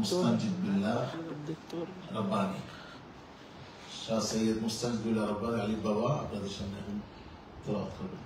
মুস্তানজিদ বিল্লাহ রব্বানি, শাহ সৈয়দ মুস্তানজিদ বিল্লাহ রব্বানি আলী বাবা আপনাদের সামনে এখন তেলাওয়াত করবেন।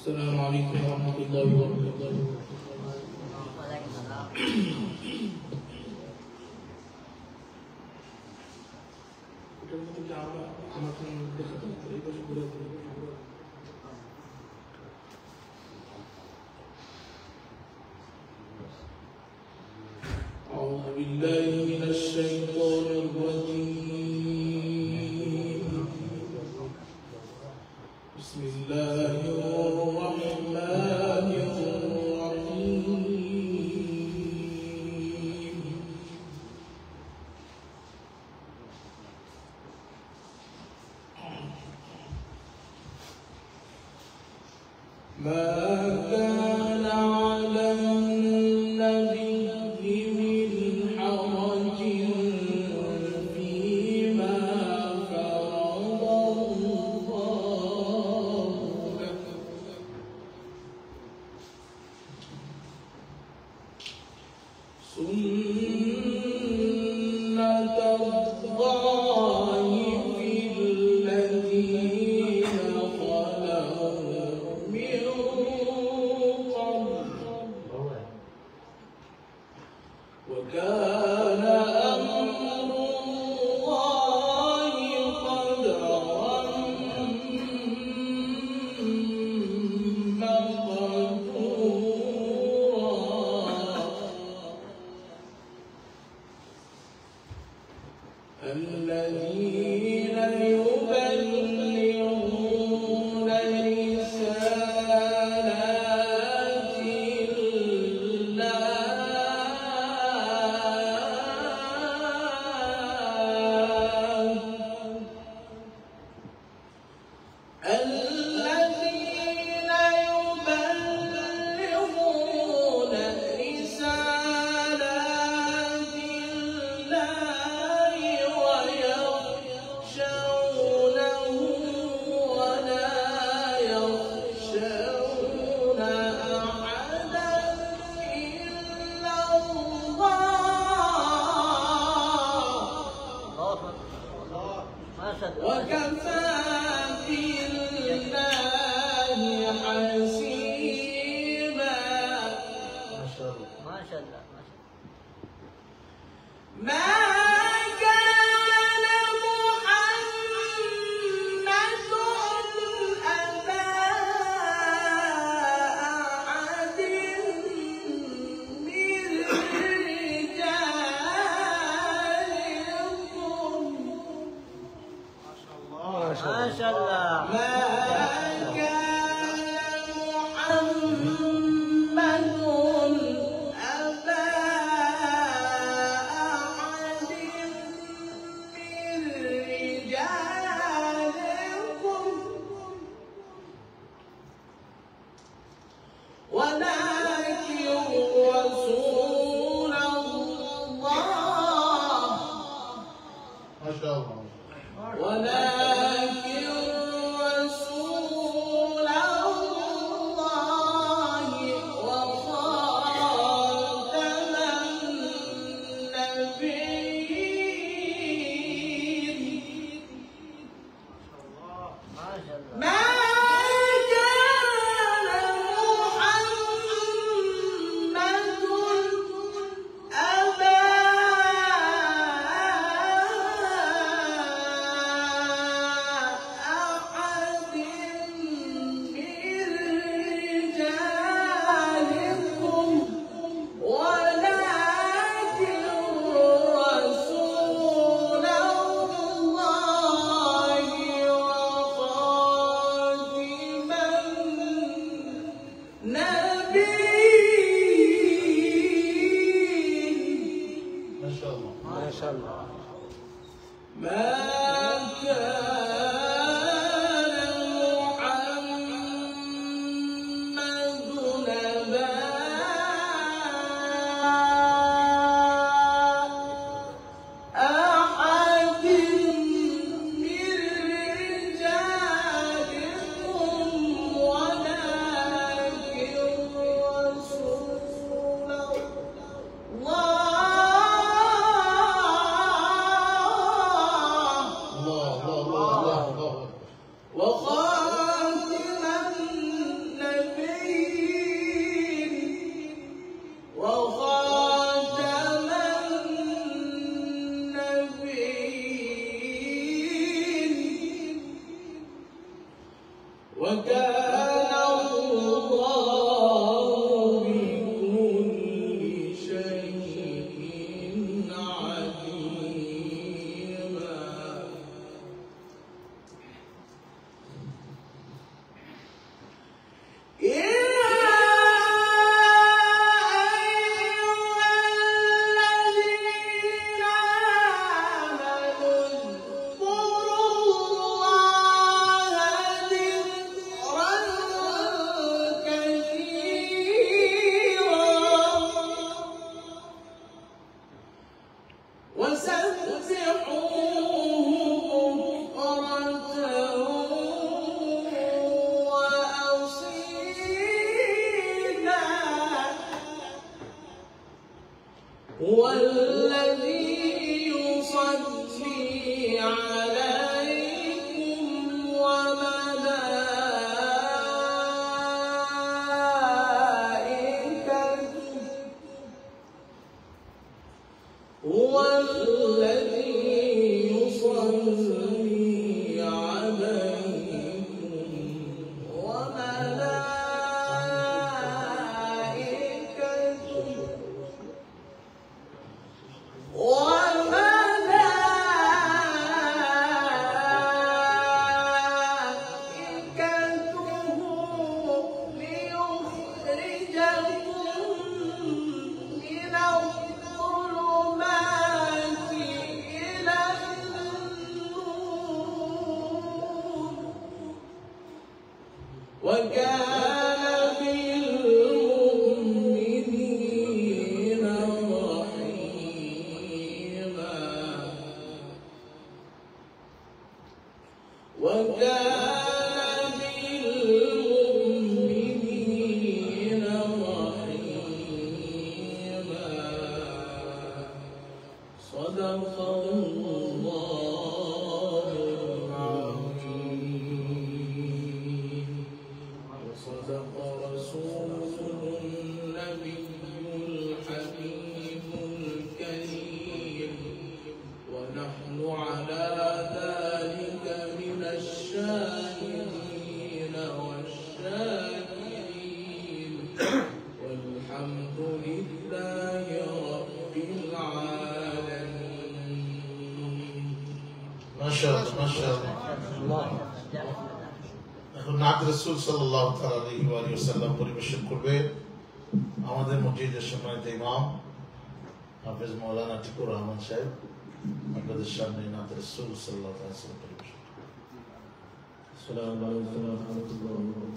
السلام عليكم ورحمة الله وبركاته. أعوذ بالله من الشيطان الرجيم. بسم الله الرحمن الرحيم. ما كان على النبي من حرج فيما فرض الله له، سنة الله في الذين خلوا من قبل، وكان أمر الله قدرا مقدورا. الذين يبلغون رسالات الله، الذين يبلغون رسالات الله ويخشونه ولا يخشون أحدا إلا الله، وكفى بالله حسيبا. ما شاء الله. ما كان محمد أبا أحد من رجالكم. ما شاء الله. ما كان محمد أبا أحد من رجالكم، ولكن رسول الله، ما شاء الله. ولكن رسول الله وخاتم النبيين. ما كان محمد أبا أحد من رجالكم، ولكن رسول الله وخاتم النبيين. রাসূল সাল্লাল্লাহু আলাইহি ওয়া সাল্লাম পরিবেশন করবে আমাদের মসজিদের সম্মানিত ইমাম হাফেজ মাওলানা টিকুর রহমান সাহেব আপনাদের সামনে নাত রাসূল সাল্লাল্লাহু আলাইহি ওয়া সাল্লাম পরিবেশন করবেন। আসসালামু আলাইকুম ওয়া রাহমাতুল্লাহি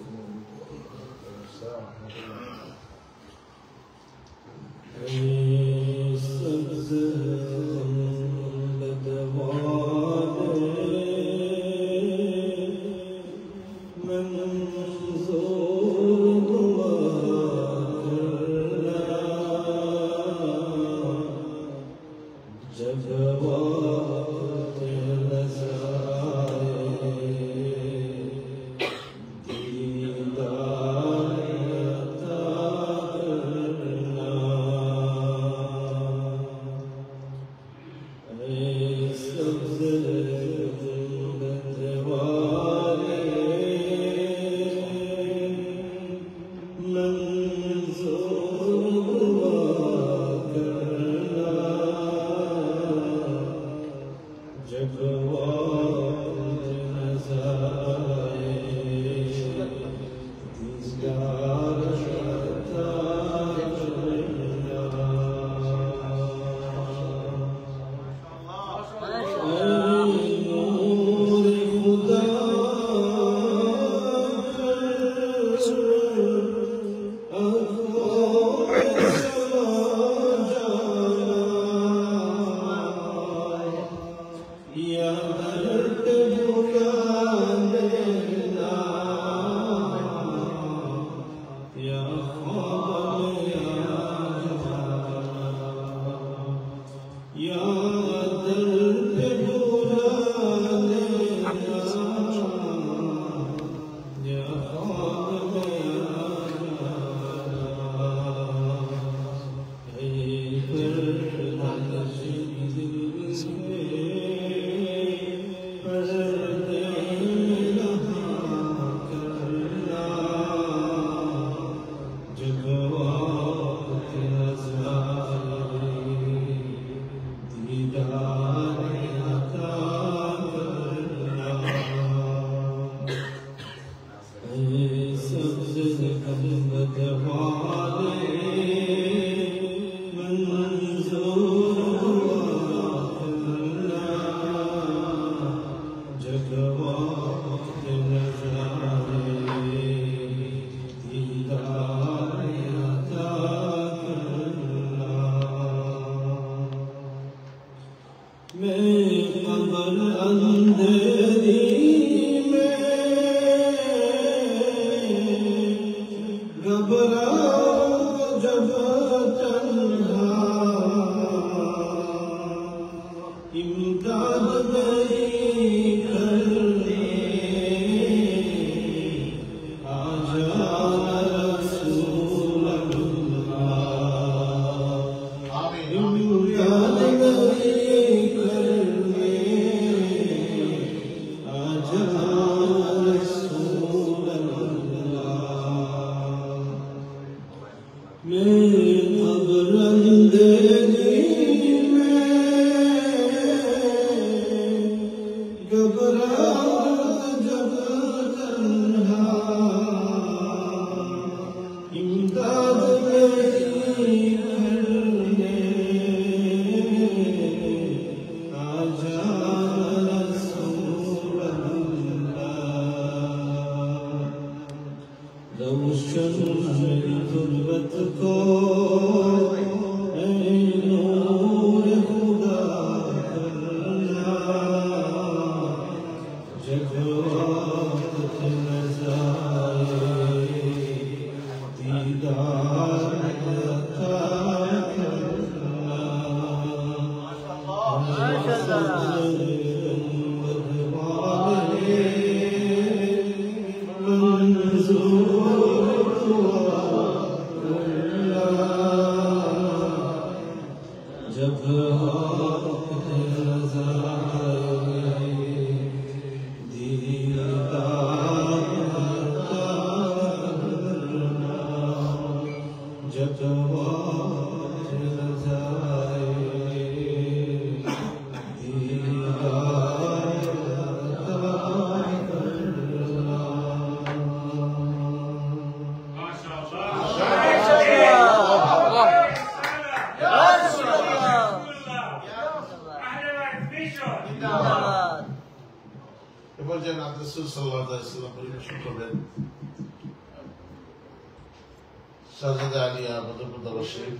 শাহজাদা আলিয়া বদরপুর শরীফ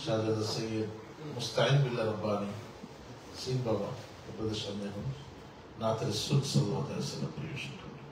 শাহজাদা সৈয়দ মুস্তাইন বিল্লাহ রব্বানি সিং বাবা আপনাদের সামনে এখন নাতের রাসূল সাল্লাল্লাহু আলাইহি ওয়াসাল্লাম পরিবেশন করবেন।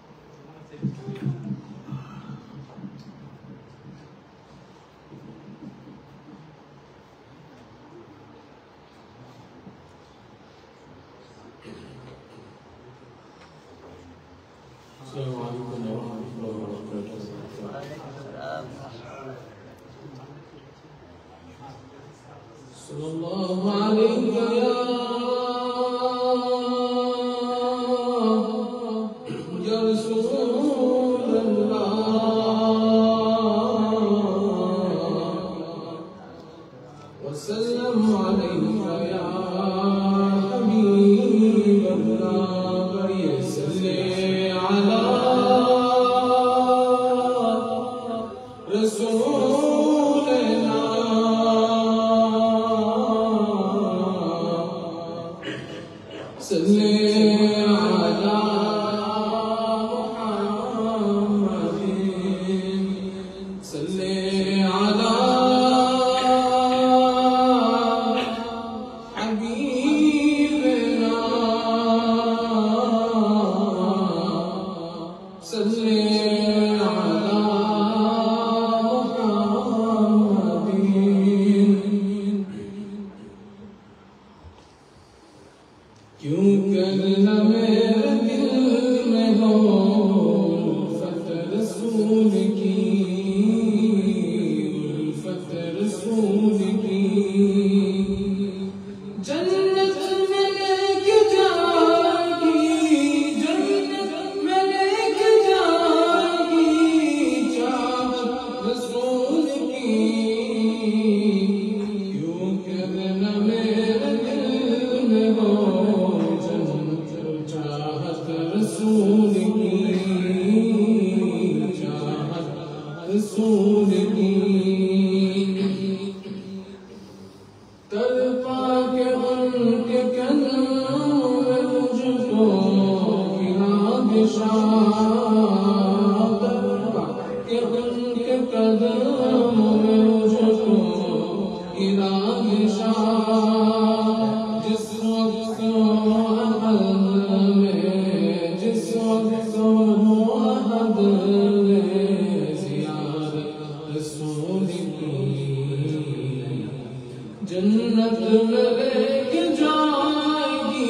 जन्नत में लेके जाएगी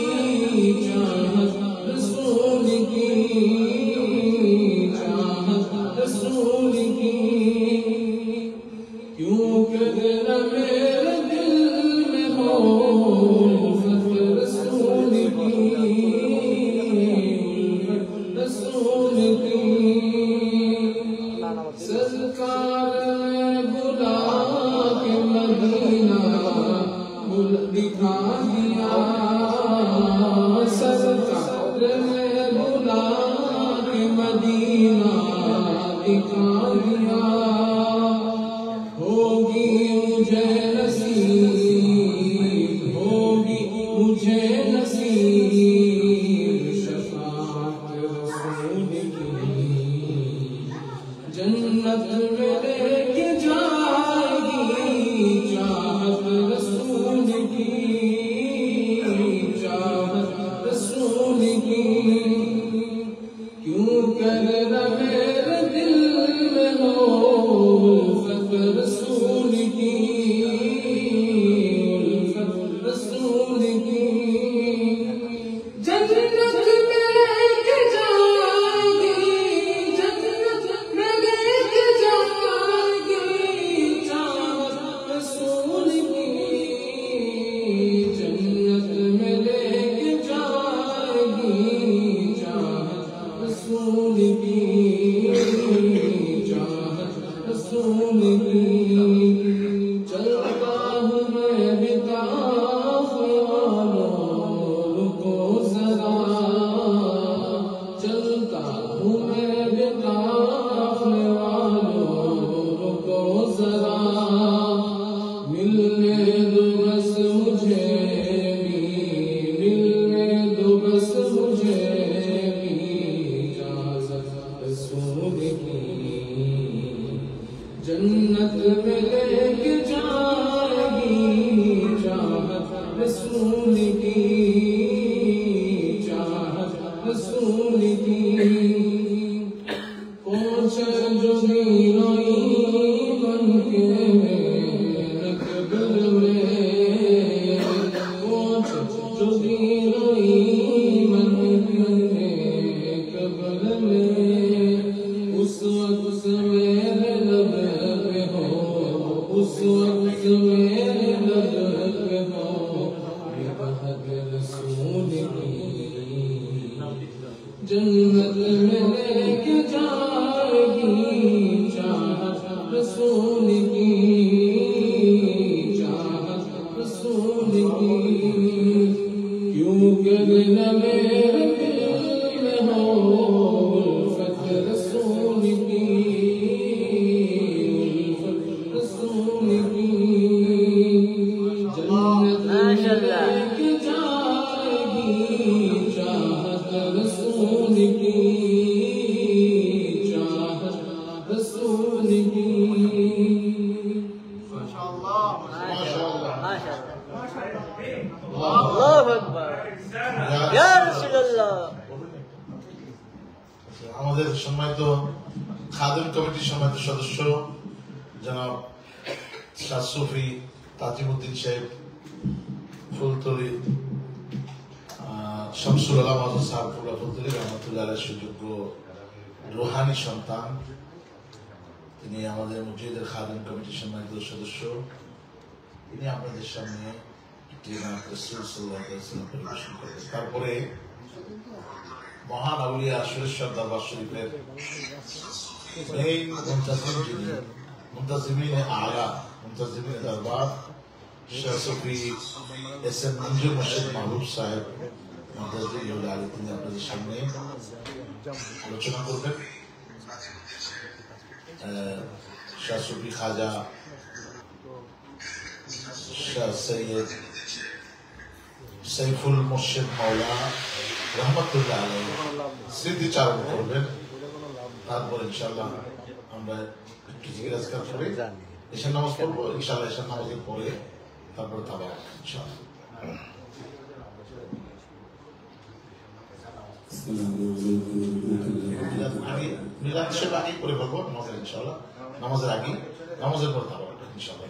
चाहत रसूल की, चाहत रसूल की। क्यों कर न मेरे दिल में हो उल्फत रसूल की, उल्फत रसूल की। सरकार ने बुला के मदीना गुल दिखा दिया, सरकार ने बुला के मदीना दिखा दिया। होगी मुझे नसीब, होगी मुझे नसीब शफाअत रसूल की। जन्नत में लेके जाएगी चाहत रसूल की, चाहत रसूल की। क्यों कर न मेरे दिल में हो उल्फत रसूल की, उल्फत रसूल की। जन्नत में लेके जाएगी, जन्नत में लेके जाएगी चाहत रसूल की। जन्नत में लेके जाएगी चाहत रसूल की, चाहत रसूल की। चलता हूँ मैं भी काफ़िले वालों रुको ज़रा, चलता हूँ मैं भी काफ़िले वालों रुको ज़रा। मिलने दो बस मुझे भी, मिलने दो बस मुझे भी इजाज़त रसूल की। जन्नत में लेके जाएगी चाहत रसूल की, चाहत रसूल की। पहुंचे जो हीरोई बन के रकबल में, पहुंचे जो हीरोई बन के रकबल में। उस वक्त मेरे लब पे हो, उस वक्त मेरे लब पे हो बेहद रसूल की। जन्नत में लेके जाएगी चाहत रसूल की, चाहत रसूल की। क्यों कर न मेरे दिल में हो उल्फत रसूल की, उल्फत रसूल की। जन्नत में लेके जाएगी चाहत रसूल की, चाहत रसूल की। माशाअल्लाह अल्लाहु আকবার ইয়া রাসূলুল্লাহ। আমাদের সম্মানিত খাদেম কমিটির সম্মানিত সদস্য জনাব শাহ সুফি তাজিমউদ্দিন সাহেব ফুলতলি, শামসুল আলম আজম সাহেব ফুলতলি রহমতুল্লাহ আলাইহির সুযোগ্য রুহানি সন্তান। তিনি আমাদের মসজিদের খাদেম কমিটির সম্মানিত সদস্য। তিনি আপনাদের সামনে একটি নাত রাসূল সাল্লাল্লাহু আলাইহি ওয়াসাল্লাম পরিবেশন করবেন। তারপরে মহান আউলিয়া সুরেশ্বর দরবার শরীফের মেইন মুনতাজিম যিনি, মুনতাজিমিন আলা, মুনতাজিমিন দরবার শাহ সুফি এস এম মঞ্জুর মুর্শিদ মাহবুব সাহেব মুনতাজিম আলী, তিনি আপনাদের সামনে আলোচনা করবেন। শাহ সুফি খাজা শাহ সৈয়দ সৈফুল মুর্শিদ মাওলা রহমতুল্লাহ আলাইহি স্মৃতিচারণ করবেন। তারপর ইনশাআল্লাহ আমরা একটু জিজ্ঞাসা করে এশার নামাজ পড়বো। ইনশাআল্লাহ এশার নামাজের পরে তারপর তাবারক ইনশাআল্লাহ। মিলাদ হিসেবে আগেই করে ফেলবো নামাজের ইনশাআল্লাহ, নামাজের আগে, নামাজের পর তাবারক ইনশাআল্লাহ।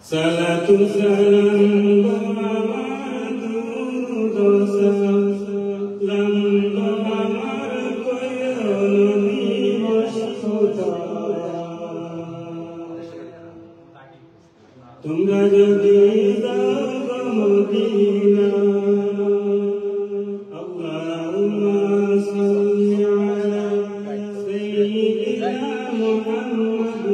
সালাতু সালাম আমার দুরূদ সালাম আমার কয়নি মশহুদা তোমরা যদি যাও মদিনা আল্লাহুম্মা সাল্লি আলা সাইয়্যিদিনা মুহাম্মাদ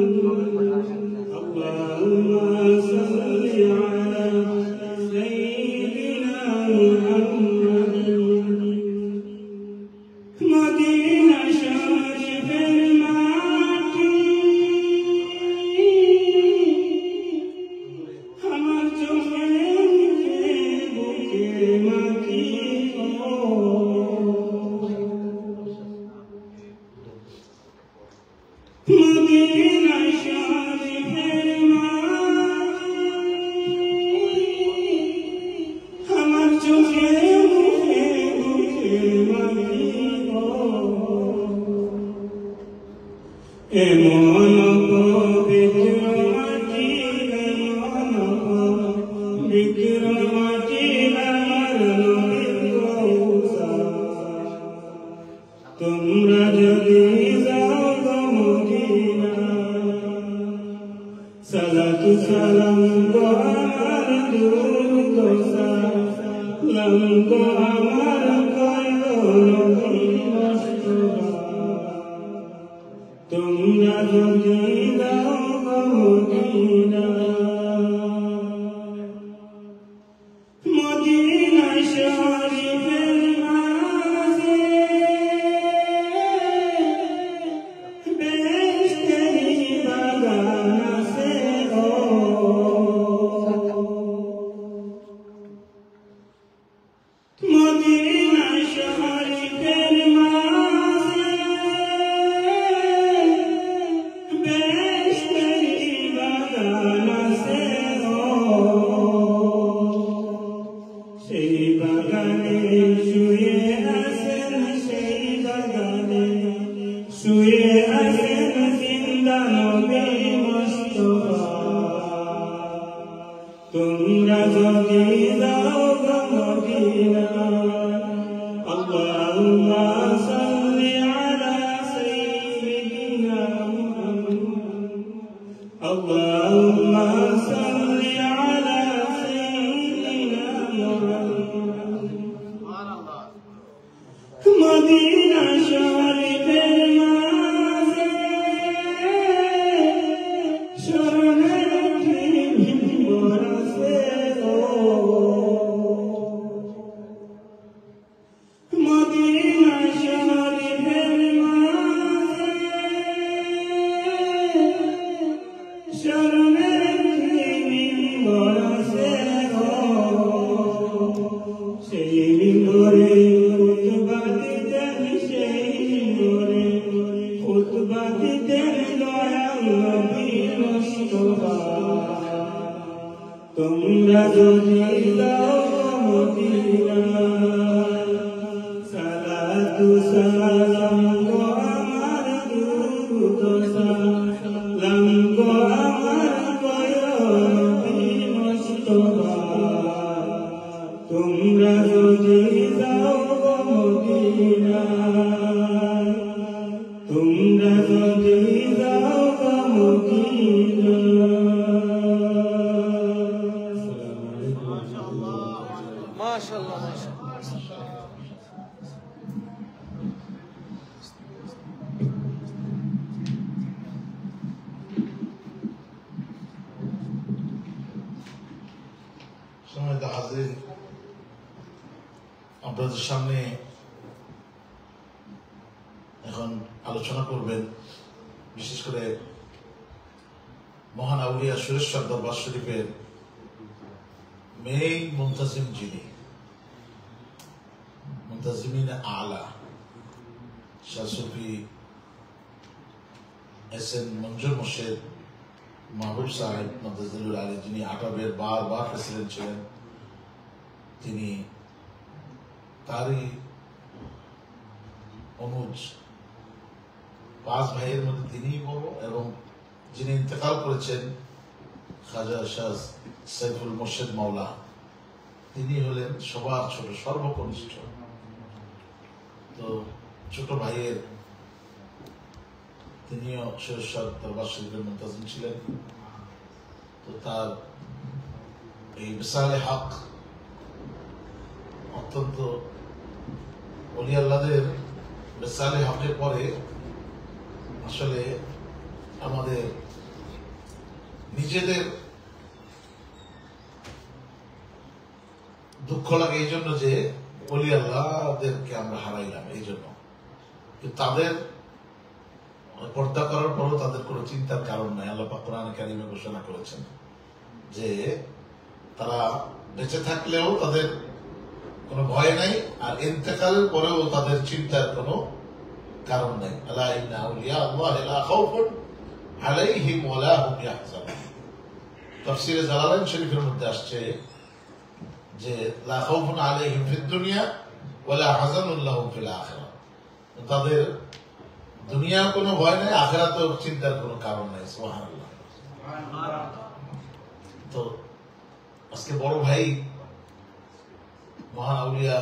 আল্লাহুম্মা সাল্লি আলা সাইয়্যিদিনা মুহাম্মাদ মদিনা শরীফের মাটি আমার চোখে বুকে মাখিও মদিনা শরীফের মাটি আমার চোখে বুকে মাখিও এমন পবিত্র মাটি এমন পবিত্র মাটি আমার নবীর রওজা তোমরা যদি যাও গো মদিনা সালাতু সালাম গো আমার দুরূদ সালাম গো আমার নবী মুস্তাফা তোমরা যদি যাও গো মদিনা মদিনা শরীফের মাঝে বেহেশতেরি বাগান আছে ও মদিনা শরীফের মাঝে বেহেশতেরি বাগান আছে ও সেই বাগানে শুয়ে আছেন সেই বাগানে শুয়ে আছেন জিন্দা নবী মুস্তাফা তোমরা যদি যাও গো মদিনা আল্লাহুম্মা সাল্লি আলা সাইয়্যিদিনা মুহাম্মাদ আল্লাহুম্মা সাল্লি আলা সাইয়্যিদিনা মুহাম্মাদ মদিনা শরীফের মাঝে স্মরণের মিম্বর আছে ও মদিনা শরীফের মাঝে স্মরণের মিম্বর আছে ও সেই মিম্বরে খুতবা দিতেন সেই মিম্বরে খুতবা দিতেন দয়াল নবী মুস্তাফা তোমরা যদি যাও মদিনা সালাতু সালাম গো আমার দুরূদ সালাম গো আমার নবী মুস্তাফা তোমরা যদি যাও গো মদিনা তোমরা যদি যাও গো মদিনা মাশাআল্লাহ মাশাআল্লাহ সম্মানিত হাজির আপনাদের সামনে এখন আলোচনা করবেন বিশেষ করে মহান আউলিয়া সুরেশ্বর দরবার শরীফের মেইন মুনতাজিম যিনি মুনতাজিমিন আলা শাহ সুফি এস.এন. মঞ্জুর মোর্শেদ মাহবুব সাহেব মুনতাজিলুল আলী যিনি আটাবের বারবার প্রেসিডেন্ট ছিলেন তিনি তারই অনুজ 5 ভাইয়ের মধ্যে তিনিই বড় এবং যিনি ইন্তেকাল করেছেন খাজা শাহ সাইফুল মুর্শিদ মাওলা, তিনি হলেন সবার ছোট, সর্বকনিষ্ঠ। তো ছোট ভাইয়ের তিনিও শেরশাহ দরবার শরীফের মুনতাজিম ছিলেন। তো তার এই বিসালে হক অত্যন্ত ওলি আল্লাহদের বিসালে হকের পরে আসলে আমাদের নিজেদের দুঃখ লাগে এই জন্য যে ওলি আল্লাহদেরকে আমরা হারাইলাম, এই জন্য। কিন্তু তাদের পর্দা করার পরও তাদের কোনো চিন্তার কারণ নাই। আল্লাহ পাক কোরআনে কারিমে ঘোষণা করেছেন যে তারা বেঁচে থাকলেও তাদের কোনো ভয় নাই, আর ইন্তেকালের পরেও তাদের চিন্তার কোনো কারণ নাই। আলা ইন্না আউলিয়া আল্লাহ লা খাউফুন আলাইহিম ওয়া লা হুম ইয়াহজানুন। তাফসীরে জালালাইন শরীফের মধ্যে আসছে যে লা খাউফুন আলাইহিম ফিদ দুনিয়া ওয়া লা হাযানুন লাহুম ফিল আখিরাহ। তাদের দুনিয়ার কোনো ভয় নাই, আখিরাতেও চিন্তার কোনো কারণ নাই। সুবহানাল্লাহ। তো আজকে বড় ভাই মহান আউলিয়া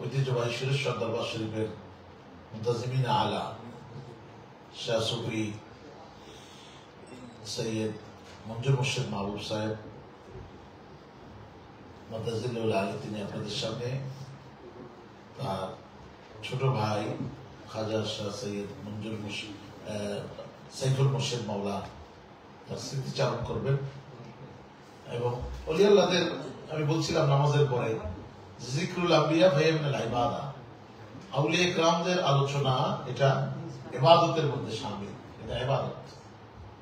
ঐতিহ্যবাহী শেরশাহ দরবার শরীফের মুনতাজিমিন আলা শাহ সুফি সৈয়দ মঞ্জুর মুর্শিদ মাহবুব সাহেব মাদ্দাজিল্লাহুল আলী, তিনি আপনাদের সামনে তার ছোট ভাই খাজা শাহ সৈয়দ মঞ্জুর মুর্শিদ সাইফুল মুর্শিদ মাওলা তার স্মৃতিচারণ করবেন। এবং ওলি আল্লাহদের আমি বলছিলাম নামাজের পরে জিকরুল আম্বিয়া ফাহিয়া মিনাল ইবাদা, আউলিয়া ইকরামদের আলোচনা এটা ইবাদতের মধ্যে শামিল, এটা ইবাদত।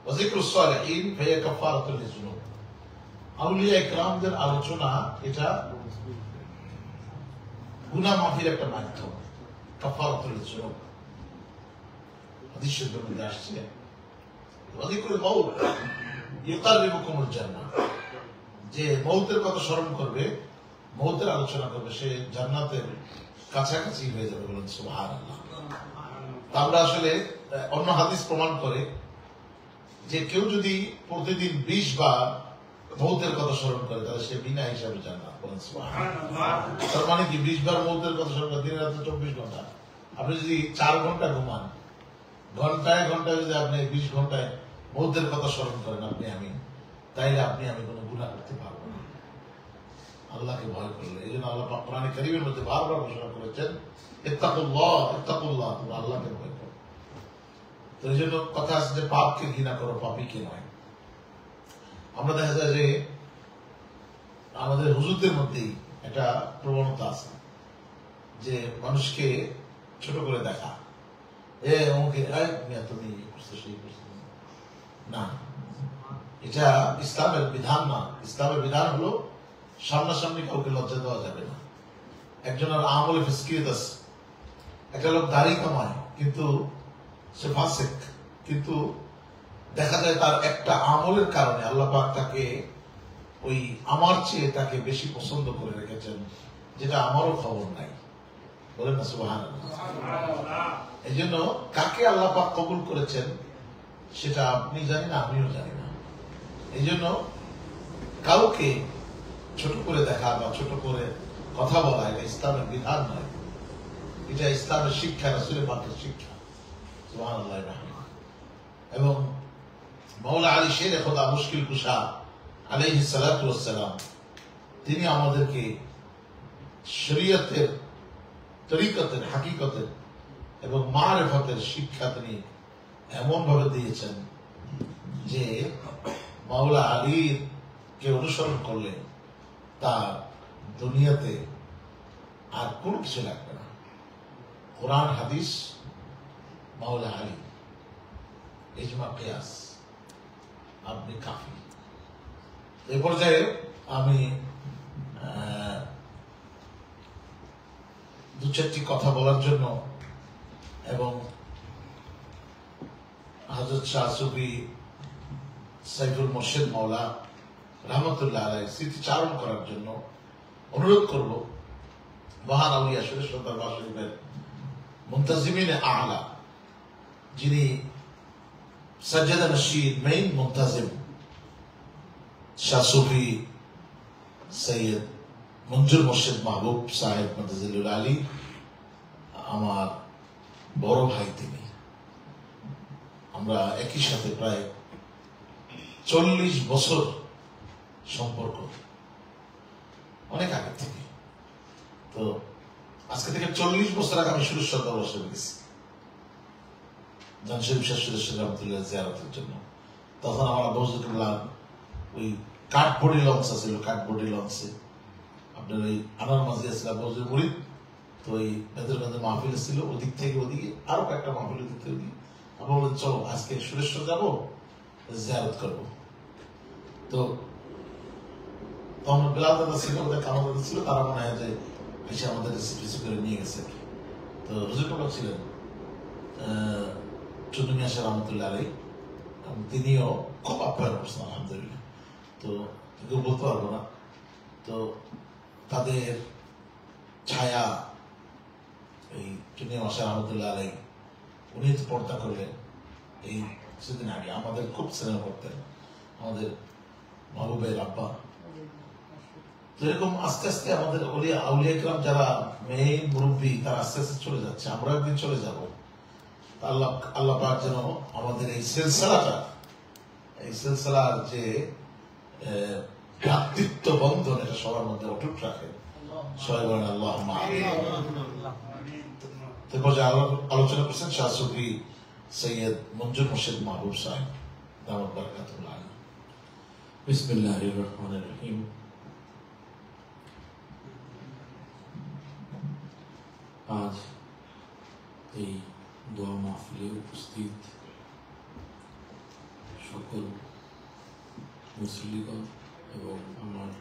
ওয়া যিকরুস সালিহিন ফাহিয়া কাফারাতুল লিযুনুব, আউলিয়া ইকরামদের আলোচনা এটা গুনাহ মাফির একটা মাধ্যম, কাফারাতুল লিযুনুব। হাদিস শরীফের মধ্যে আসছে ওয়া যিকরুল মাউত ইউকাররিবুকুমুল জান্নাহ, যে মৌতের কথা স্মরণ করবে, মৌতের আলোচনা করবে, সে জান্নাতের কাছাকাছি হয়ে যাবে। বলেন সুবহানাল্লাহ। আমরা আসলে অন্য হাদিস প্রমাণ করে যে কেউ যদি প্রতিদিন 20 বার মৌতের কথা স্মরণ করে তাহলে সে বিনা হিসাবে জান্নাত। বলেন সুবহানাল্লাহ। তার মানে কি 20 বার মৌতের কথা স্মরণ করে, দিনে রাতে 24 ঘন্টা। আপনি যদি 4 ঘন্টা ঘুমান, ঘন্টায় ঘন্টায় যদি আপনি 20 ঘন্টায় মৌতের কথা স্মরণ করেন আপনি আমি, তাইলে আপনি আমি কোনো গুনাহ করতে পারবো না আল্লাহকে ভয় করলে। এই জন্য আল্লাহ পাক কোরআনে কারীমের মধ্যে বারবার ঘোষণা করেছেন ইত্তাকুল্লাহ, ইত্তাকুল্লাহ, তোমরা আল্লাহকে ভয় করো। তো এই জন্য কথা আছে যে পাপকে ঘৃণা করো, পাপীকে নয়। আমরা দেখা যায় যে আমাদের হুজুরদের মধ্যেই একটা প্রবণতা আছে যে মানুষকে ছোট করে দেখা, অমুকে তুমি করছো সেই করছো না, এটা ইসলামের বিধান না। ইসলামের বিধান হলো সামনাসামনি কাউকে লজ্জা দেওয়া যাবে না। একজনের আমলে ফিসকিয়ত আছে, একটা লোক দাড়ি কামায় কিন্তু সে ফাসিক, কিন্তু দেখা যায় তার একটা আমলের কারণে আল্লাহ পাক তাকে ওই আমার চেয়ে তাকে বেশি পছন্দ করে রেখেছেন, যেটা আমারও খবর নাই। বলেন না সুবহানাল্লাহ। এই জন্য কাকে আল্লাহ পাক কবুল করেছেন সেটা আপনি জানি না, আমিও জানি না। এই জন্য কাউকে ছোট করে দেখা বা ছোট করে কথা বলা এটা ইসলামের বিধান নয়, এটা ইসলামের শিক্ষা, রাসূলের পাকের শিক্ষা। সুবহানাল্লাহ। এবং মাওলা আলী শের খোদা মুশকিল কুশা আলাইহিস সালাতু ওয়াস সালাম, তিনি আমাদেরকে শরীয়তের, তরিকতের, হাকিকতের এবং মারিফতের শিক্ষা তিনি এমন ভাবে দিয়েছেন যে মাওলা আলীর কে অনুসরণ করলে তার দুনিয়াতে আর কোনো কিছু লাগবে না। কোরআন, হাদিস, মাওলা আলী, ইজমা, কিয়াস, আপনি কাফি। এই পর্যায়ে আমি 2-4টি কথা বলার জন্য এবং হযরত শাহ সুফি সাইফুল মুর্শিদ মাওলা রহমতুল্লাহ আলাইহির স্মৃতিচারণ করার জন্য অনুরোধ করব মহান আউলিয়া শেরশাহ দরবার শরীফের মুনতাজিমিন আলা, যিনি সাজ্জাদা নশীদ মেইন মুনতাজিম, শাহ সুফি সৈয়দ মঞ্জুর মোর্শেদ মাহবুব সাহেব মাদাজিলুল আলী আমার বড় ভাই তিনি। আমরা একই সাথে প্রায় 40 বছর সম্পর্ক, অনেক আগে থেকে। তো আজকে থেকে 40 বছর আগে আমি সুরেশ্বর দরবার শরীফে গেছি জানশরীফ শাহ সুরেশ্বর রহমতুল্লাহ জিয়ারতের জন্য। তখন আমার আব্বা হুজুর কিবলা ওই কাঠবোর্ডি লঞ্চ আছিল, কাঠবোর্ডি লঞ্চে আপনার ওই আনার মাঝে আছিল আব্বা হুজুর মুরিদ। তো ওই বেদরগঞ্জে মাহফিল ছিল, ওদিক থেকে ওদিকে আরো কয়েকটা মাহফিল ওদিক থেকে ওদিকে। আমরা বললেন চলো আজকে সুরেশ্বর যাবো, জিয়ারত করবো। তো তখন বেলাল দাদা ছিল, ওদের কামাল দাদা ছিল, তারা মনে হয় যে এসে আমাদের রিসিভ করে নিয়ে গেছে। তো হুজুর কাকা ছিলেন চুন্নু মিয়া শাহ রহমতুল্লাহ আলাই, তিনিও খুব আপ্যায়ন করছেন আলহামদুলিল্লাহ। তো কেউ বলতে পারবো না। তো তাদের ছায়া এই চুন্নু মিয়া শাহ রহমতুল্লাহ আলাই, উনি তো পর্দা করলেন এই কিছুদিন আগে। আমাদের খুব সিনেমা করতেন আমাদের মাহবুবের আব্বা। তো এরকম আস্তে আস্তে আমাদের আউলিয়া ইকরাম যারা মেইন মুরব্বী, তারা আস্তে আস্তে চলে যাচ্ছে, আমরা একদিন চলে যাব। আল্লাহ আল্লাহ পাক যেন আমাদের এই সিলসিলার যে ভ্রাতৃত্ব বন্ধন, এটা সবার মধ্যে অটুট রাখে। সবাই বলেন আল্লাহুম্মা আমিন। তারপর যে আলোচনা করছেন শাহ সুফি সৈয়দ মঞ্জুর মোর্শেদ মাহবুব সাহেব দাওয়াত বারাকাতুল্লাহ আলাইহি। বিসমিল্লাহির রহমানির রহিম। আজ এই দোয়া মাহফিলে উপস্থিত সকল মুসলিগণ এবং আমার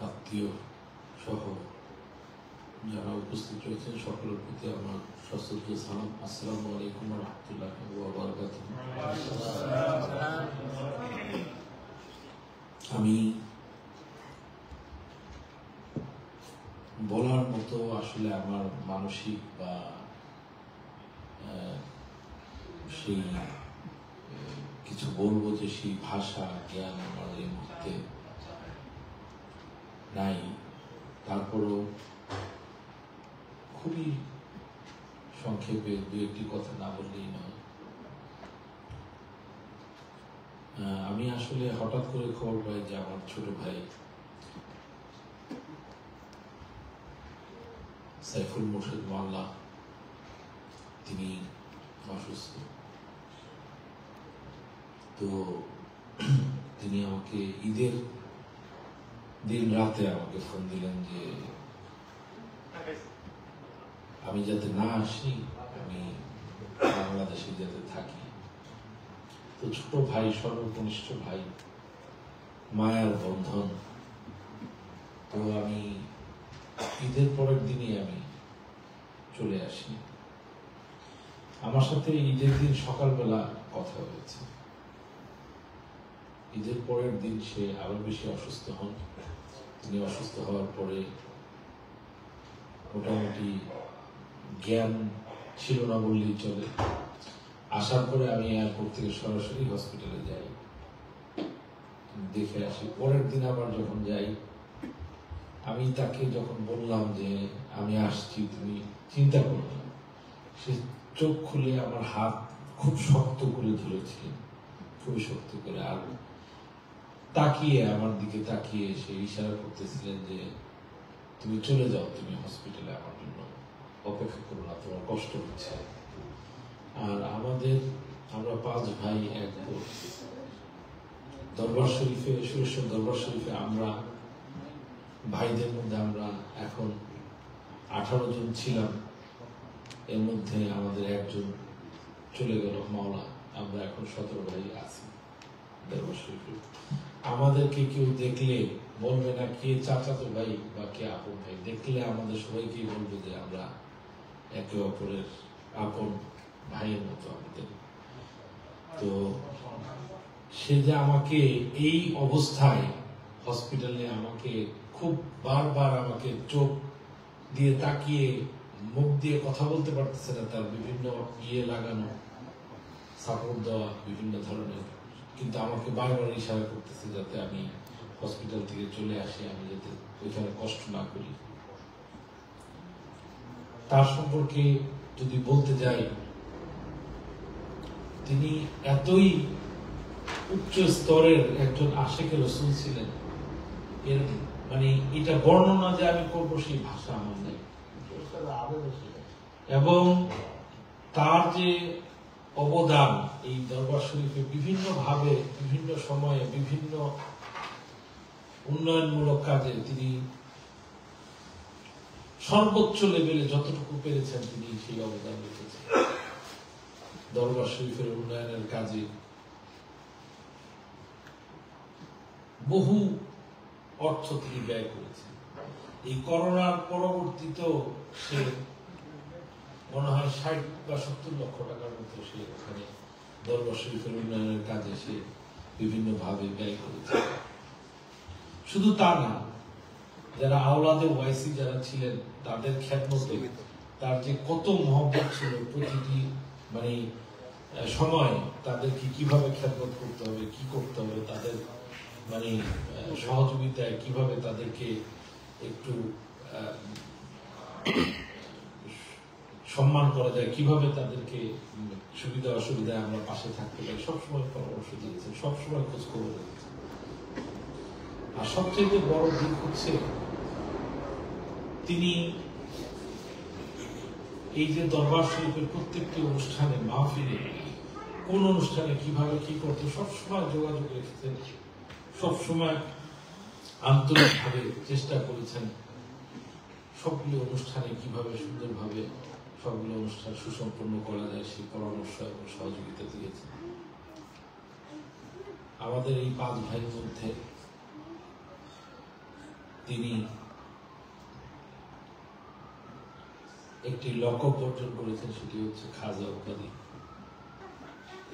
আত্মীয় সহ যারা উপস্থিত রয়েছেন সকলের প্রতি আমার সশ্রদ্ধ সালাম। আসসালামু আলাইকুম ওয়া রাহমাতুল্লাহি ওয়া বারাকাতুহু। আমি বলার মতো আসলে আমার মানসিক বা সেই কিছু বলবো যে সেই ভাষা জ্ঞান আমার এই মুহূর্তে নাই। তারপরও খুবই সংক্ষেপে দু একটি কথা না বললেই নয়। আমি আসলে হঠাৎ করে খবর পাই যে আমার ছোট ভাই সাইফুল মুর্শেদ মোল্লা তিনি অসুস্থ। তো তিনি আমাকে ঈদের দিন রাতে আমাকে ফোন দিলেন যে আমি যাতে না আসি, আমি বাংলাদেশে যাতে থাকি। তো ছোট ভাই, সর্বকনিষ্ঠ ভাই, মায়ার বন্ধন। তো আমি ঈদের পরের দিনই আমি চলে আসি। আমার সাথে ঈদের দিন সকালবেলা কথা হয়েছে। ঈদের পরের দিন সে আরো বেশি অসুস্থ হন। তিনি অসুস্থ হওয়ার পরে মোটামুটি জ্ঞান ছিল না বললেই চলে। আসার পরে আমি এয়ারপোর্ট থেকে সরাসরি হসপিটালে যাই, দেখে আসি। পরের দিন আবার যখন যাই, আমি তাকে যখন বললাম যে আমি আসছি, তুমি চিন্তা করো না, সে চোখ খুলে আমার হাত খুব শক্ত করে ধরেছিলেন, খুবই শক্ত করে। আর তাকিয়ে আমার দিকে তাকিয়ে সে ইশারা করতেছিলেন যে তুমি চলে যাও, তুমি হসপিটালে আমার জন্য অপেক্ষা করো না, তোমার কষ্ট হচ্ছে। আর আমরা 5 ভাই এক বোন। দরবার শরীফে, সুরেশ্বর দরবার শরীফে আমরা ভাইদের মধ্যে আমরা এখন 18 জন ছিলাম। এর মধ্যে আমাদের একজন চলে গেল মাওলা। আমরা এখন 17 ভাই আছি দরবার শরীফে। আমাদেরকে কেউ দেখলে বলবে না কে চাচাতো ভাই বা কে আপন ভাই। দেখলে আমাদের সবাইকেই বলবে যে আমরা একে অপরের আপন ভাইয়ের মতো আমাদের। তো সে যে আমাকে এই অবস্থায় হসপিটালে আমাকে খুব বারবার আমাকে চোখ দিয়ে তাকিয়ে, মুখ দিয়ে কথা বলতে পারতেছে না, তার বিভিন্ন লাগানো, সাপোর্ট দেওয়া বিভিন্ন ধরনের কিন্তু আমাকে বারবার ইশারা করতেছে যাতে আমি হসপিটাল থেকে চলে আসি, আমি যাতে ওইখানে কষ্ট না করি। তার সম্পর্কে যদি বলতে যাই, তিনি এতই উচ্চ স্তরের একজন আশিকে রাসূল ছিলেন, এর মানে এটা বর্ণনা যে আমি করবো সেই ভাষা আমার নেই। এবং তার যে অবদান এই দরবার শরীফে বিভিন্ন ভাবে, বিভিন্ন সময়ে, বিভিন্ন উন্নয়নমূলক কাজে তিনি সর্বোচ্চ লেভেলে যতটুকু পেরেছেন তিনি সেই অবদান রেখেছেন। দরবার শরীফের উন্নয়নের কাজে বহু অর্থ তিনি ব্যয় করেছেন। এই করোনার পরবর্তীতেও সে মনে হয় ৬০ বা ৭০ লক্ষ টাকার মতো সে ওখানে দরবার শরীফের উন্নয়নের কাজে সে বিভিন্ন ভাবে ব্যয় করেছে। শুধু তা না, যারা আওলাদে ওয়াইসি যারা ছিলেন তাদের খেদমতে তার যে কত মহব্বত ছিল, প্রতিটি মানে সময় তাদেরকে কিভাবে খেদমত করতে হবে, কি করতে হবে, তাদের মানে সহযোগিতায় কিভাবে তাদেরকে একটু সম্মান করা যায়, কিভাবে তাদেরকে সুবিধা অসুবিধায় আমরা পাশে থাকতে পারি, সবসময় পরামর্শ দিয়েছেন, সবসময় খোঁজ খবর রেখেছেন। আর সবচেয়ে বড় দিক হচ্ছে তিনি এই যে দরবার শরীফের প্রত্যেকটি অনুষ্ঠানে, মাহফিলে, কোন অনুষ্ঠানে কিভাবে কি করতে সবসময় যোগাযোগ রেখেছেন, সবসময় আন্তরিকভাবে চেষ্টা করেছেন সবগুলো অনুষ্ঠানে কিভাবে সুন্দরভাবে সবগুলো অনুষ্ঠান সুসম্পন্ন করা যায় সেই পরামর্শ এবং সহযোগিতা দিয়েছেন। আমাদের এই ৫ ভাইয়ের মধ্যে তিনি একটি লক্ষ্য অর্জন করেছেন, সেটি হচ্ছে খাজা উপাধি।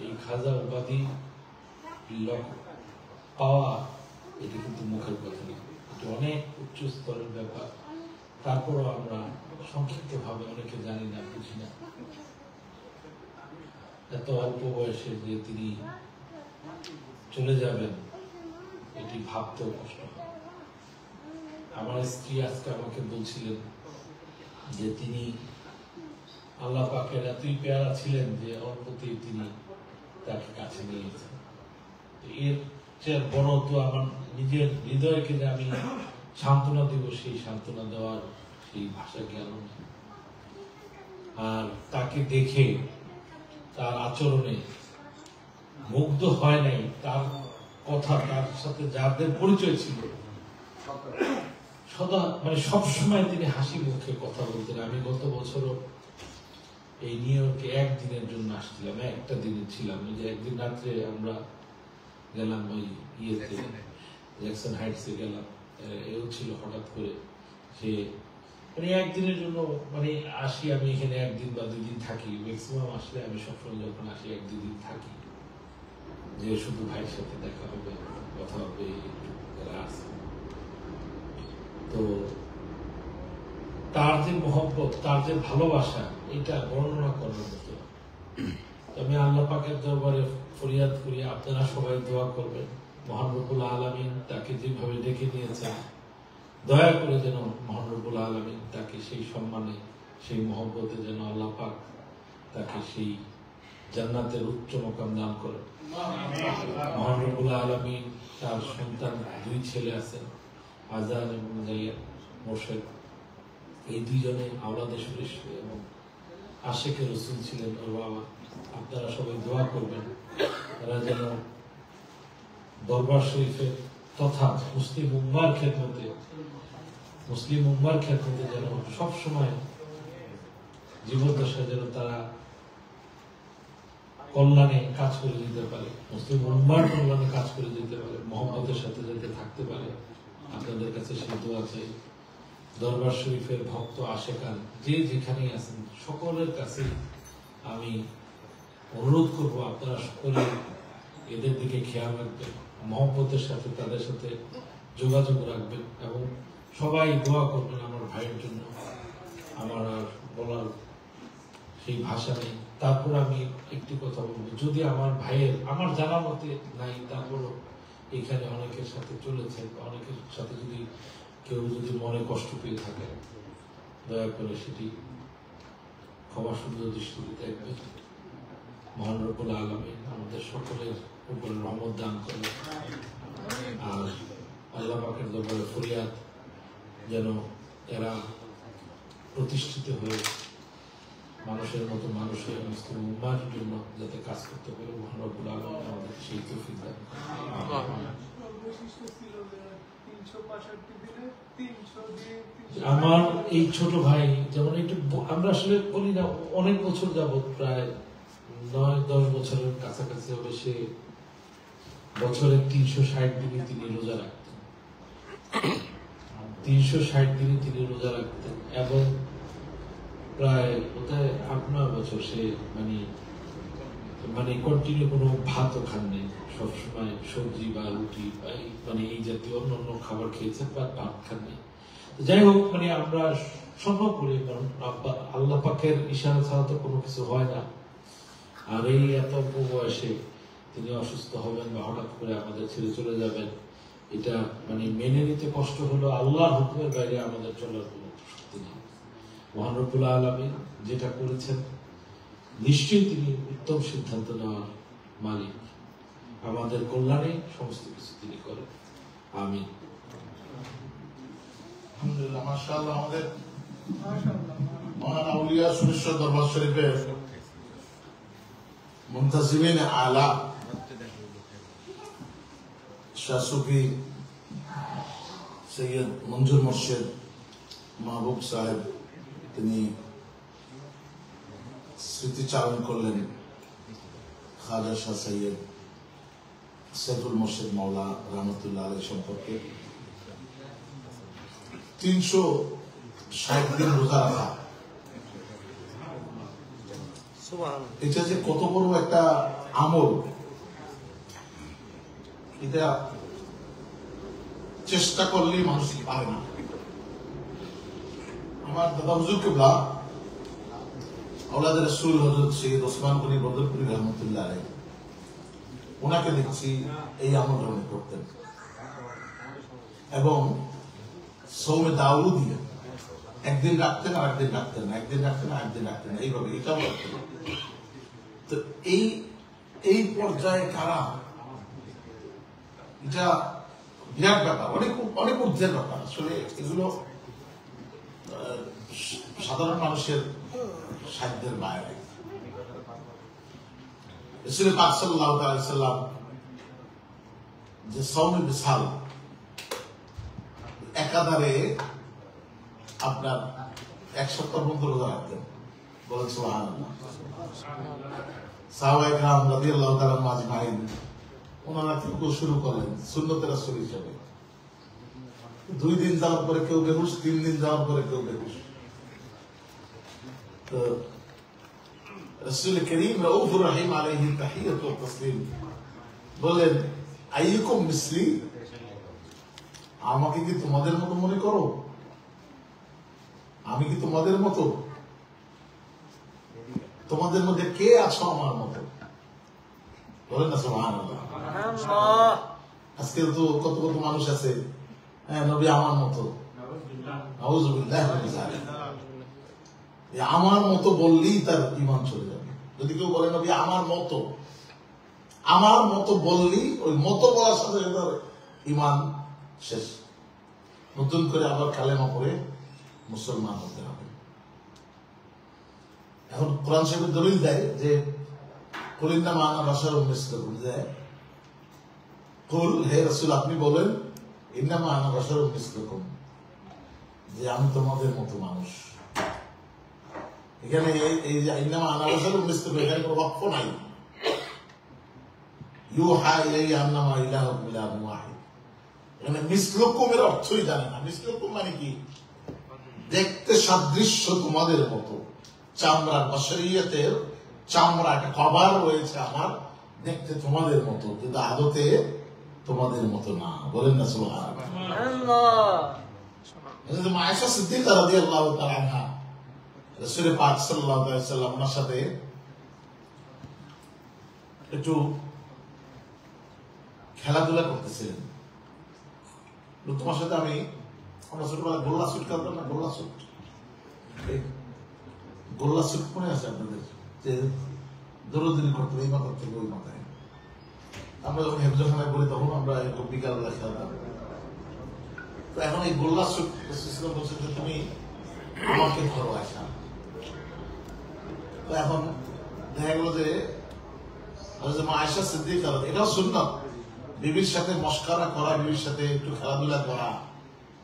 এই খাজা উপাধি পাওয়া এটি কিন্তু মুখের কথা না, এটি অনেক উচ্চ স্তরের ব্যাপার। তারপরও আমরা সংক্ষিপ্ত ভাবে অনেকে জানি না, বুঝি না। এত অল্প বয়সে যে তিনি চলে যাবেন এটি ভাবতেও কষ্ট হয়। আমার স্ত্রী আজকে আমাকে বলছিলেন যে তিনি আল্লাহ পাকের এতই পেয়ারা ছিলেন যে অল্পতেই তিনি তাকে কাছে নিয়েছেন। এর চেয়ে বড় তো আমার নিজের হৃদয়কে যে আমি সান্ত্বনা দেব, সেই সান্ত্বনা দেওয়ার সেই ভাষা জ্ঞান। আর তাকে দেখে, তার আচরণে মুগ্ধ হয় নাই, তার কথা, তার সাথে যাদের পরিচয় ছিল সদা মানে সবসময় তিনি হাসি মুখে কথা বলতেন। আমি গত বছরও এই নিউ ইয়র্কে একদিনের জন্য আসছিলাম, একটা দিনে ছিলাম। যে একদিন রাত্রে আমরা গেলাম ওই ইয়েতে, জ্যাকসন হাইটসে গেলাম। এও ছিল হঠাৎ করে সে মানে একদিনের জন্য মানে আসি আমি এখানে, একদিন বা 2 দিন থাকি। ম্যাক্সিমাম আসলে আমি সবসময় যখন আসি 1-2 দিন থাকি, যে শুধু ভাইয়ের সাথে দেখা হবে, কথা হবে, যারা আছে। তো তার যে মহব্বত, তার যে ভালোবাসা, এটা বর্ণনা করার মতো। আমি আল্লাহ পাকের দরবারে ফরিয়াদ করি, আপনারা সবাই দোয়া করবেন মহান রব্বুল আলামিন তাকে যেভাবে ডেকে নিয়েছেন, দয়া করে যেন মহান রব্বুল আলামিন তাকে সেই সম্মানে, সেই মহব্বতে যেন আল্লাহ পাক তাকে সেই জান্নাতের উচ্চ মাকাম দান করেন। মহান রব্বুল আলামিন তার সন্তান 2 ছেলে আছেন, আজান এবং জাইয়া মোর্শেদ। এই 2 জনে আওলাদে শরীফ এবং আশিকে রাসূল ছিলেন ওর বাবা। আপনারা সবাই দোয়া করবেন তারা যেন দরবার শরীফের তথা মুসলিম উম্মার খেদমতে যেন সবসময় জীবদ্দশায় যেন তারা কল্যাণে কাজ করে দিতে পারে, মুসলিম উম্মার কল্যাণে কাজ করে দিতে পারে, মহব্বতের সাথে যাতে থাকতে পারে। আপনাদের কাছে সেই দোয়া চাই। দরবার শরীফের ভক্ত আশেকান যে যেখানেই আছেন সকলের কাছে আমি অনুরোধ করব, আপনারা সকলে এদের দিকে খেয়াল রাখবেন, মহব্বতের সাথে তাদের সাথে যোগাযোগ রাখবেন এবং সবাই দোয়া করবেন আমার ভাইয়ের জন্য। আমার আর বলার সেই ভাষা নেই। তারপর আমি একটি কথা বলবো, যদি আমার ভাইয়ের, আমার জানা মতে নাই, তারপরও এখানে অনেকের সাথে চলেছে, অনেকের সাথে যদি কেউ যদি মনে কষ্ট পেয়ে থাকে, দয়া করে সেটি ক্ষমা সুন্দর দৃষ্টিতে দেখবেন। মহান রব্বুল আলামিন আমাদের সকলের উপরে রহমত দান করে। আর আল্লাহ পাকের দরবারে ফরিয়াদ যেন এরা প্রতিষ্ঠিত হয়ে মানুষের মতো মানুষের মুসলিম উম্মাহর জন্য যাতে কাজ করতে পারে, মহান রব্বুল আলামিন আমাদের সেই তৌফিক দান করেন। আমার এই ছোট ভাই যেমন একটু আমরা আসলে বলি না, অনেক বছর যাবত, প্রায় 9-10 বছরের কাছাকাছি হবে, সে বছরে 360 দিনে তিনি রোজা রাখতেন। 360 দিনে তিনি রোজা রাখতেন এবং প্রায় বোধহয় 8-9 বছর সে মানে কন্টিনিউ কোনো ভাতও খাননি, সবসময় সবজি বা রুটি বা মানে এই জাতীয় অন্য খাবার খেয়েছেন বা ভাত খাননি। যাই হোক, আমরা সম্ভব করি, কারণ আল্লাহ পাকের ইশারা ছাড়া তো কোনো কিছু হয় না। আর এই এত বয়সে তিনি অসুস্থ হবেন বা হঠাৎ করে আমাদের ছেড়ে চলে যাবেন, এটা মেনে নিতে কষ্ট হলো। আল্লাহর হুকুমের বাইরে আমাদের চলার কোনো শক্তি নেই। মহান রব্বুল আলামিন যেটা করেছেন, নিশ্চয়ই তিনি উত্তম সিদ্ধান্ত নেওয়ার মালিক। আমাদের কল্যাণে সমস্ত কিছু তিনি করেন। আমিন। আলহামদুলিল্লাহ, মাশাআল্লাহ। আমাদের মহান আউলিয়া সুরেশ্বর দরবার শরীফের মুনতাসিমিন আলা শাহ সুফি সৈয়দ মঞ্জুর মোর্শেদ মাহবুব সাহেব তিনি স্মৃতিচারণ করলেন খাজা শাহ সৈয়দ সৈফুল মোর্শেদ মাওলা রহমতুল্লাহ আলাইহি সম্পর্কে। 360 দিন রোজা রাখা, এটা যে কত বড় একটা আমল, এটা চেষ্টা করলেই মানুষ পারে না। আমার দাদা হুজুর কিবলা আওলাদ রাসূল হযরত সৈয়দ ওসমান গনি বদরপুরি রহমতুল্লাহ আলাইহি, ওনাকে দেখছি এই আমল উনি করতেন এবং সৌমে দাউদিয়া একদিন রাখতেন আর একদিন রাখতেন না, একদিন রাখতেন আর একদিন রাখতেন না, এইভাবে এটাও রাখতেন। তো এই পর্যায়ে কারা, এটা বিরাট ব্যাপার, অনেক ঊর্ধ্বের ব্যাপার। আসলে এগুলো সাধারণ মানুষের সাধ্যের বাইরে। রাসূল পাক সাল্লাল্লাহু আলাইহি ওয়াসাল্লাম যে সওমে বিসাল একাধারে আপনার 1 সপ্তাহ পর্যন্ত রোজা রাখতেন, বলেন সুবহানাল্লাহ। সাহাবায়ে কেরাম রাদিয়াল্লাহু তাআলা আজমাইন ওনারা থেকে শুরু করেন সুন্নতে রাসূল হিসেবে। 2 দিন যাওয়ার পরে কেউ বেহুশ, 3 দিন যাওয়ার পরে কেউ বেহুশ। তো রাসূল করিম রাউফুর রহিম আলাইহি তাহিয়াতু ওয়া তাসলিম বলেন, আইয়ুকুম মিসলি, আমাকে কি তোমাদের মতো মনে করো? আমি কি তোমাদের মতো? তোমাদের মধ্যে কে আছো আমার মতো? বলেন না সুবহানাল্লাহ। আজকে তো কত কত মানুষ আছে, হ্যাঁ নবী আমার মতো, নাউযুবিল্লাহ মিন যালিক। আমার মতো বললেই তার ঈমান চলে যাবে। যদি কেউ বলে নবী আমার মতো, আমার মতো বললেই ওই মতো বলার সাথে সাথে ঈমান শেষ। নতুন করে আবার কালেমা পড়ে মুসলমান হতে হবে। এখন কোরআন শরীফের দলিল দেয় যে কুল ইন্নামা আনা বাশারুম মিসলুকুম, কুল হে রাসূল আপনি বলেন ইন্নামা আনা বাশারুম মিসলুকুম, যে আমি তোমাদের মতো মানুষ। এখানে এই যে ইন্নামা আনা বাশারুম মিসলুকুম, এখানে কোনো ওয়াকফ নাই। ইউহা ইলাইয়া আন্নামা ইলাহুকুম ইলাহুন ওয়াহিদ। এখানে মিসলুকুমের অর্থই জানে না। মিসলুকুম মানে কি? দেখতে সাদৃশ্য তোমাদের মতো, চামড়ার বাশারিয়তের চামড়া একটা কভার রয়েছে আমার, দেখতে তোমাদের মতো কিন্তু আদতে তোমাদের মতো না। বলেন না সুবহানাল্লাহ। আয়েশা সিদ্দিকা রাদিয়াল্লাহু তাআলা আনহা রাসূল পাক সাল্লাল্লাহু আলাইহি ওয়াসাল্লাম ওনার সাথে একটু খেলাধুলা করতেছিলেন। তোমার সাথে আমরা ছোটবেলায় গোল্লা স্যুট খেলতাম না, গোল্লা স্যুট, গোল্লা স্যুট মনে আছে আপনাদের? যে দৌড়দৌড়ি করতে এই মাথা থেকে ওই মাথায়, আমরা যখন হেফজখানায় বলি তখন আমরা এরকম বিকালবেলা খেলতাম। তো এখন এই গোল্লা স্যুট বলছে যে তুমি আমাকে ধরো আসা। তো এখন দেখা গেল যে মা আয়েশা সিদ্দিকা, এটাও সুন্নাত, বিবির সাথে মশকারা করা, বিবির সাথে একটু খেলাধুলা করা,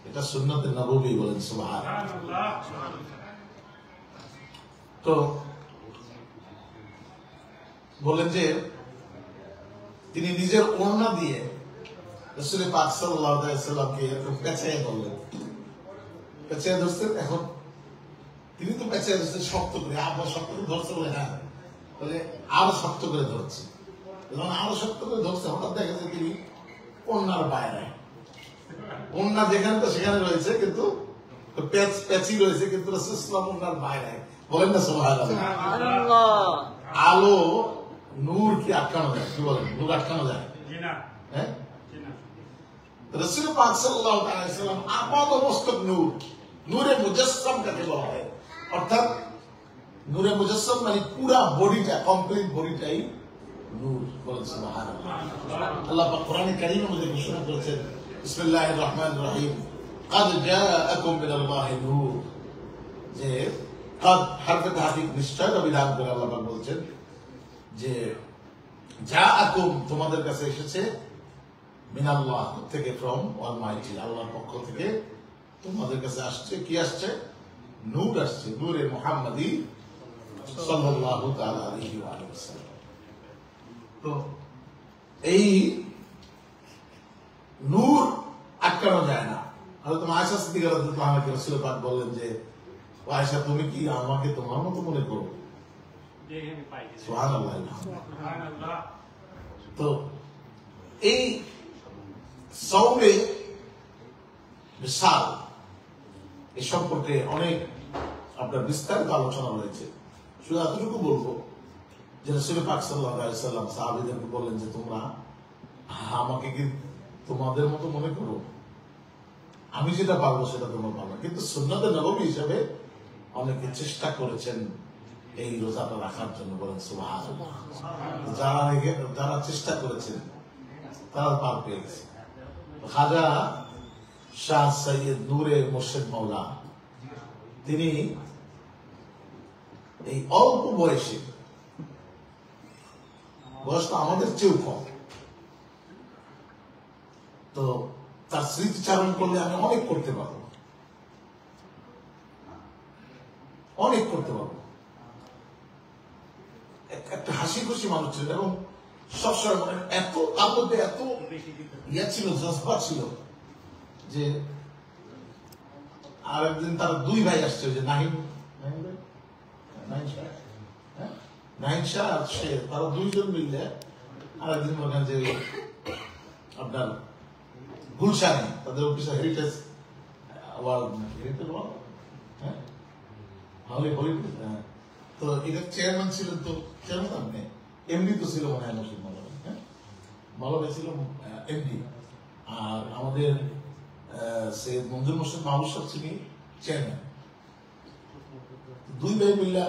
এটা সুন্নাতে নববী বলেন সুবহানাল্লাহ। তো বলেন যে তিনি নিজের ওড়না দিয়ে রাসূল পাক সাল্লাল্লাহু আলাইহি ওয়াসাল্লামকে এরকম পেঁচাইয়া ধরলেন, পেঁচাইয়া ধরছেন। এখন তিনি তো পেঁচাইয়া ধরছেন শক্ত করে, আবার শক্ত করে ধরছে বলে, হ্যাঁ বলে আরো শক্ত করে ধরছে, যখন আরো শক্ত করে ধরছে হঠাৎ দেখা যায় তিনি ওড়নার বাইরে, ওড়না যেখানে তো সেখানে রয়েছে কিন্তু পেঁচি রয়েছে, কিন্তু রাসূল সাল্লাল্লাহু ওড়নার বাইরে। বলেন না সুবহানাল্লাহ। আলো নূর কি আটকানো যায়? কি বলেন, নূর আটকানো যায়? হ্যাঁ, রাসূল পাক সাল্লাল্লাহু আলাইহি ওয়াসাল্লাম আপাদমস্তক নূর, নূরে মুজাসসাম কাকে বলা হয়, অর্থাৎ নূরে মুজাসসাম মানে পুরা বডিটা, কমপ্লিট বডিটাই নূর। বলেন সুবহানাল্লাহ। আল্লাহ পাক কোরআনে কারীমের মধ্যে ঘোষণা করেছেন, বিসমিল্লাহির রহমানির রহিম, قد جاءكم من الله নূর, যে قد হরফে তাহকিক নিশ্চয় বিধান করে আল্লাহ পাক বলছেন যে জাআকুম তোমাদের কাছে এসেছে, মিনাল্লাহ থেকে, ফ্রম অলমাইটি, আল্লাহর পক্ষ থেকে তোমাদের কাছে আসছে। কি আসছে? নূর আসছে, নূরে মুহাম্মাদি সাল্লাল্লাহু তাআলা আলাইহি ওয়া সাল্লাম। তো এই নূর আটকানো যায় না। হযরত আয়েশা সিদ্দিকা রাদিয়াল্লাহু আনহা রাসূল পাক বললেন যে, ও আয়েশা তুমি কি আমাকে তোমার মতো মনে করো? সুবহানাল্লাহ। তো এই সওমে বিশাল এ সম্পর্কে অনেক আপনার বিস্তারিত আলোচনা রয়েছে। শুধু এতটুকু বলবো যে রাসূল পাক সাল্লাল্লাহু আলাইহি ওয়াসাল্লাম সাহাবীদেরকে বললেন যে তোমরা আমাকে কি তোমাদের মতো মনে করো? আমি যেটা পারবো সেটা তোমরা পারবে। কিন্তু সুন্নাতে নববী হিসাবে অনেকে চেষ্টা করেছেন এই রোজাটা রাখার জন্য। বলেন সুবহানাল্লাহ। যারা চেষ্টা করেছেন তারা পার পেয়ে গেছে। খাজা শাহ সৈয়দ নূরে মুর্শিদ মাওলা, তিনি এই অল্প বয়সে, বয়সটা আমাদের চেয়েও কম, তো তার স্মৃতিচারণ করলে আমি অনেক করতে পারবো, অনেক করতে পারবো। একটা হাসি খুশি মানুষ ছিলেন এবং সবসময় মানে এত তার মধ্যে এত ইয়া ছিল, জজবা ছিল যে আর একদিন তার দুই ভাই আসছে, যে নাহিন শাহ আর সে, তারা দুইজন মিললে আর একদিন ওখানে যে আপনার গুলশানে তাদের অফিসে হেরিটেজ অ্যাওয়ার্ড, হ্যাঁ তো এটা চেয়ারম্যান ছিলেন, তো চেয়ারম্যান আপনি এমডি তো ছিল মনে হয় মুর্শিদ মাওলানা, হ্যাঁ মাওলানা ছিল এমডি, আর আমাদের সৈয়দ মঞ্জুর মোর্শেদ মাহবুব সাহেব ছিলেন চেয়ারম্যান। দুই ভাই মিল্লা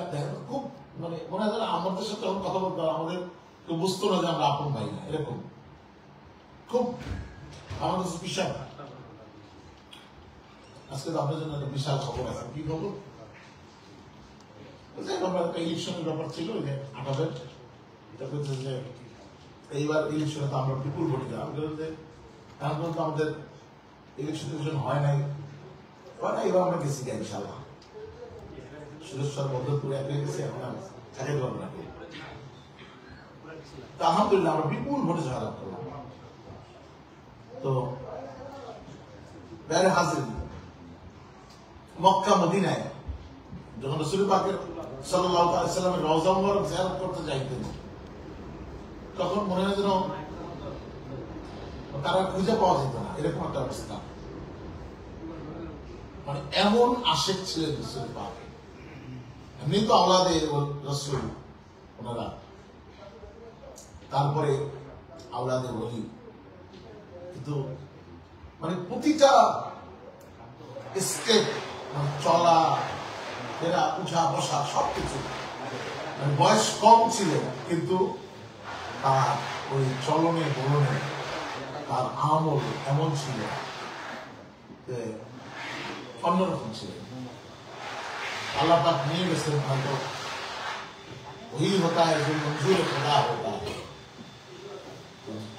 খুব মানে মনে হয় আমাদের সাথে যখন কথা বলতে আমাদের কেউ বুঝতো না যে আমরা আপন ভাই না, এরকম খুব আমাদের কাছে বিশাল। আজকে তো আপনার জন্য একটা বিশাল খবর আছে। কি খবর? একটা ইলেকশনের ব্যাপার ছিল যে 28 যে এইবার ইলেকশনে তো আমরা বিপুল ভোটে যাওয়া, এখন পর্যন্ত আমাদের ইলেকশন হয় নাই, এবার আমরা গেছি গাই ইনশাআল্লাহ সুরেশ্বর মধ্যপুরে এক হয়ে গেছে, এখন থাকতে পারবো না। তো আলহামদুলিল্লাহ আমরা বিপুল ভোটে জয়লাভ করলাম। তো বাইরে হাজির মক্কা মদিনায় যখন রাসূল পাকের সাল্লাল্লাহু আলাইহি ওয়াসাল্লামের রওজা মুবারক জিয়ারত করতে যাইতেন, তখন মনে হয় যেন তারা খুঁজে পাওয়া যেত না, এরকম একটা অবস্থা। মানে এমন আশেক ছিলেন রাসূল পাক। এমনি তো আওলাদে রাসূল ওনারা, তারপরে আওলাদে ওলি, কিন্তু মানে প্রতিটা স্টেপ, মানে চলা ফেরা উঠা বসা সবকিছু, মানে বয়স কম ছিল কিন্তু তার ওই চলনে বলনে তার আমল এমন ছিল যে অন্যরকম ছিল। আল্লাহ পাক নিয়ে গেছেন হয়তো वही होता है जो मंजूर खुदा होता है।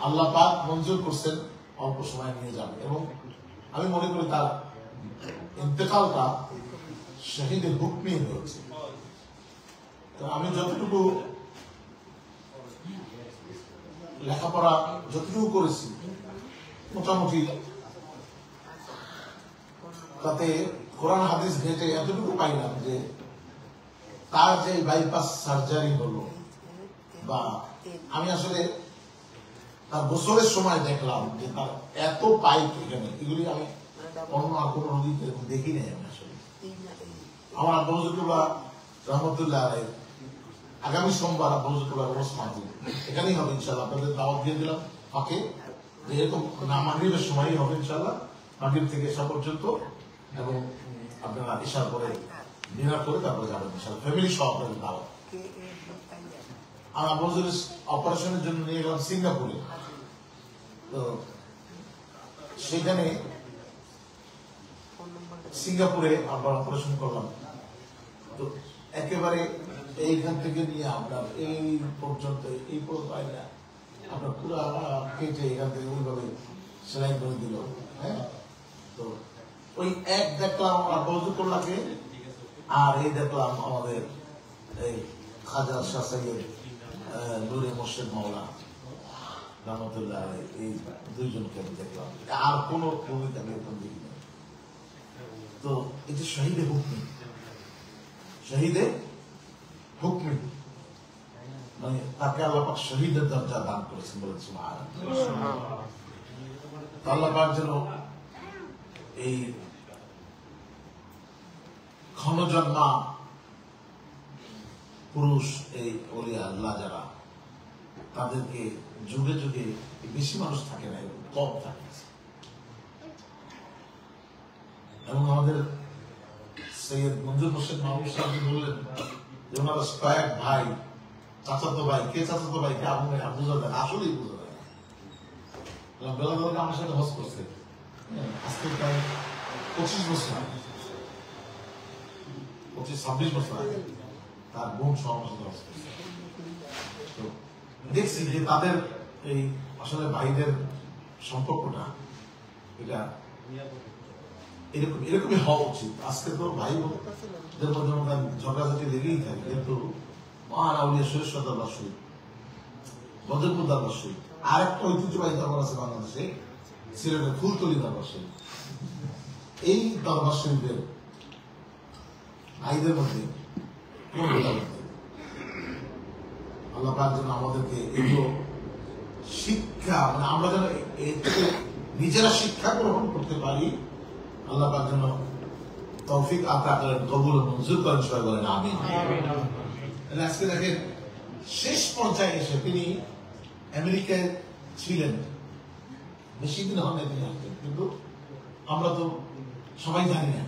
আল্লাহ পাক মঞ্জুর করছেন অল্প সময় নিয়ে যাবে, এবং আমি মনে করি তার ইন্তেকালটা শহীদের হুকমে হয়েছে। আমি যতটুকু লেখাপড়া যতটুকু করেছি মোটামুটি তাতে কোরআন হাদিস ঘেটে এতটুকু পাইলাম যে তার যে বাইপাস সার্জারি হলো, বা আমি আসলে তার গোসলের সময় দেখলাম যে তার এত পাইপ এখানে, এগুলি আমি অন্য আর কোনো রোগীকে দেখি নাই। আমি আসলে আমার আব্বা হুজুরুল্লাহ রহমতুল্লাহ আলাইহি আগামী সোমবার আব্বা হুজুরুল্লাহ রোজ মাহফিল এখানেই হবে ইনশাআল্লাহ। আপনাদের দাওয়াত দিয়ে দিলাম ফাঁকে, যে এরকম না মাগরিবের সময়ই হবে ইনশাআল্লাহ, মাগরিব থেকে এশা পর্যন্ত, এবং আপনারা এশার পরে ডিনার করে তারপরে যাবেন ইনশাআল্লাহ, ফ্যামিলি সহ আপনাদের দাওয়াত। আমার আব্বা হুজুরের অপারেশনের জন্য নিয়ে গেলাম সিঙ্গাপুরে, তো সেখানে সিঙ্গাপুরে আবার অপারেশন করলাম। তো একেবারে এইখান থেকে নিয়ে আপনার এই পর্যন্ত এই পর্যন্ত আপনার পুরো কেটে এখান থেকে ওইভাবে সেলাই করে দিল। হ্যাঁ, তো ওই এক দেখলাম আব্বাউজুল্লাহকে, আর এই দেখলাম আমাদের এই খাজা শাহ সৈয়দ নূরে মুর্শিদ মাওলা রহমতুল্লাহ, এই দুইজনকে আমি দেখলাম, আর কোন ভূমিকা আমি এখন দেখি না। তো এটি শহীদে হুকমি, শহীদে হুকমি, মানে তাকে আল্লাহ পাক শহীদের দরজা দান করেছেন বলেন সুবহানাল্লাহ। আল্লাহ পাক যেন এই ক্ষণজন্মা পুরুষ এই ওলিয়া আল্লাহ যারা, তাদেরকে যুগে যুগে বেশি মানুষ থাকে না, কম থাকে। এবং আমাদের সৈয়দ মঞ্জুর হোসেন মাহবুব সাহেব বললেন যে ওনারা কয়েক ভাই, চাচাতো ভাই, কে চাচাতো ভাই কে বুঝা যায় না, আসলেই বুঝা যায় না। বেলাদুল আমার সাথে হজ করছে আজকে প্রায় 25 বছর আগে, 25-26 বছর আগে তার বোন সহ আমার সাথে হজ করছে। তো দেখছি যে তাদের এই আসলে ভাইদের সম্পর্কটা এটা এরকমই হওয়া উচিত। আজকে তো ভাই বোনদের মধ্যে ঝগড়াঝাটি লেগেই থাকে, কিন্তু মহান আউলিয়া শরীফ দরবার শরীফ, বদরপুর দরবার শরীফ, আর একটা ঐতিহ্যবাহী দরবার আছে বাংলাদেশে, সিলেটের ফুলতলি দরবার শরীফ। এই দরবার শরীফের ভাইদের মধ্যে কোন ভেদাভেদ নেই। আল্লাহ পাক যেন আমাদেরকে এগুলো শিক্ষা, মানে আমরা যেন এর থেকে নিজেরা শিক্ষা গ্রহণ করতে পারি, আল্লাহ পাক যেন তৌফিক আতা করেন, কবুল মঞ্জুর করেন, সবাই বলেন আমিন। আজকে দেখেন শেষ পর্যায়ে এসে তিনি আমেরিকায় ছিলেন, বেশি দিন হন তিনি আসতেন, কিন্তু আমরা তো সবাই জানি না,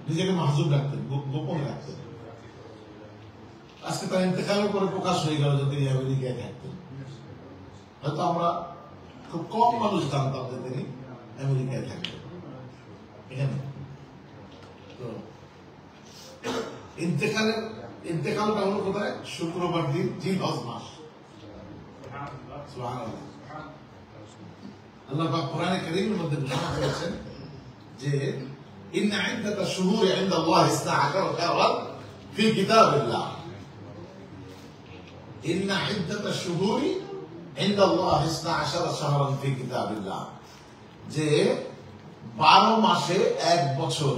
নিজেকে মাহজুব রাখতেন, গোপন রাখতেন। আজকে তার ইন্তেকালের পরে প্রকাশ হয়ে গেল যে তিনি আমেরিকায় থাকতেন। হয়তো আমরা খুব কম মানুষ জানতাম যে তিনি আমেরিকায় থাকতেন। এখানে তো ইন্তেকালটা হলো কোথায়? শুক্রবার দিন, জিলহজ মাস। সুবহানাল্লাহ। আল্লাহ পাক কোরআনে কারীমের মধ্যে ঘোষণা করেছেন যে ইন্না ইদ্দাতাশ শুহুরি ইনদাল্লাহি 12 শাহরান ফি কিতাবিল্লাহ। ইন্না ইদ্দাতাশ শুহুরি ইনদাল্লাহি 12 শাহরান ফি কিতাবিল্লাহ, যে 12 মাসে 1 বছর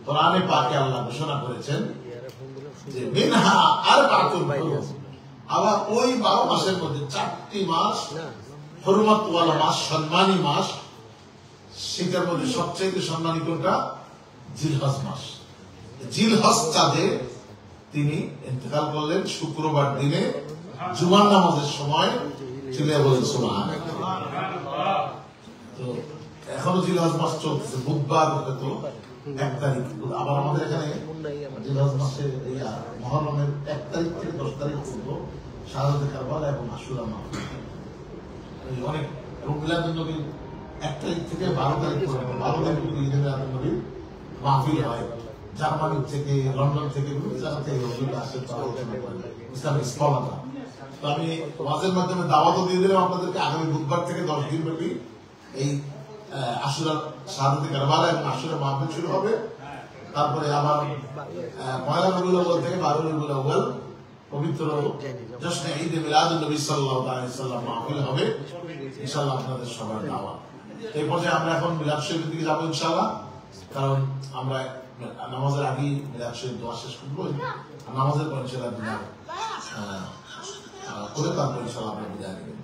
কোরআনে পাকে আল্লাহ ঘোষণা করেছেন যে মিনহা আরবাতুন হুরুম। আবার ওই 12 মাসের মধ্যে 4টি মাস হুরমাত ওয়ালা মাস, সম্মানী মাস। সেটার মধ্যে সবচেয়ে সম্মানী কোনটা? জিলহজ মাস। জিলহজ চাঁদে তিনি ইন্তেকাল করলেন শুক্রবার দিনে জুমার নামাজের সময়। চিল্লায়া বলেন সুবহানাল্লাহ। তো এখনো জিলহজ মাস চলতেছে, বুধবার তো 1 তারিখ। আবার আমাদের এখানে জিলহজ মাসের মুহররমের 1 তারিখ থেকে 10 তারিখ পর্যন্ত শাহাদাতে কারবালা এবং আশুরা মাহফিল। অনেক মিলাদুন নবীর 1 তারিখ থেকে 12 তারিখ পর্যন্ত 12 তারিখ মিলাদুন নবীর মাহফিল হয়। জার্মানি থেকে, লন্ডন থেকে, বিভিন্ন জায়গা থেকে লোকগুলো আসে, ইসলামিক স্কলাররা। তো আমি ওয়াজের মাধ্যমে দাওয়াতও দিয়ে দিলাম আপনাদেরকে, আগামী বুধবার থেকে 10 দিন ব্যাপী এই আশুরা শাহাদাতে কারবালা এবং আশুরা মাহফিল শুরু হবে। তারপরে আবার 1 রবিউল আউয়াল থেকে 12 রবিউল আউয়াল পবিত্র জশ্নে ঈদ মিলাদুন নবী সাল্লাল্লাহু আলাইহি ওয়াসাল্লাম মাহফিল হবে। ইনশাআল্লাহ আপনাদের সবার দাওয়াত। এই পর্যায়ে আমরা এখন মিলাদ শরীফের দিকে যাবো ইনশাআল্লাহ, কারণ আমরা নামাজের আগেই মিলাদ শরীফ দোয়া শেষ করবো। নামাজের পর ইনশাআল্লাহ বিদায় করে তারপর ইনশাআল্লাহ আমরা বিদায় নেবেন।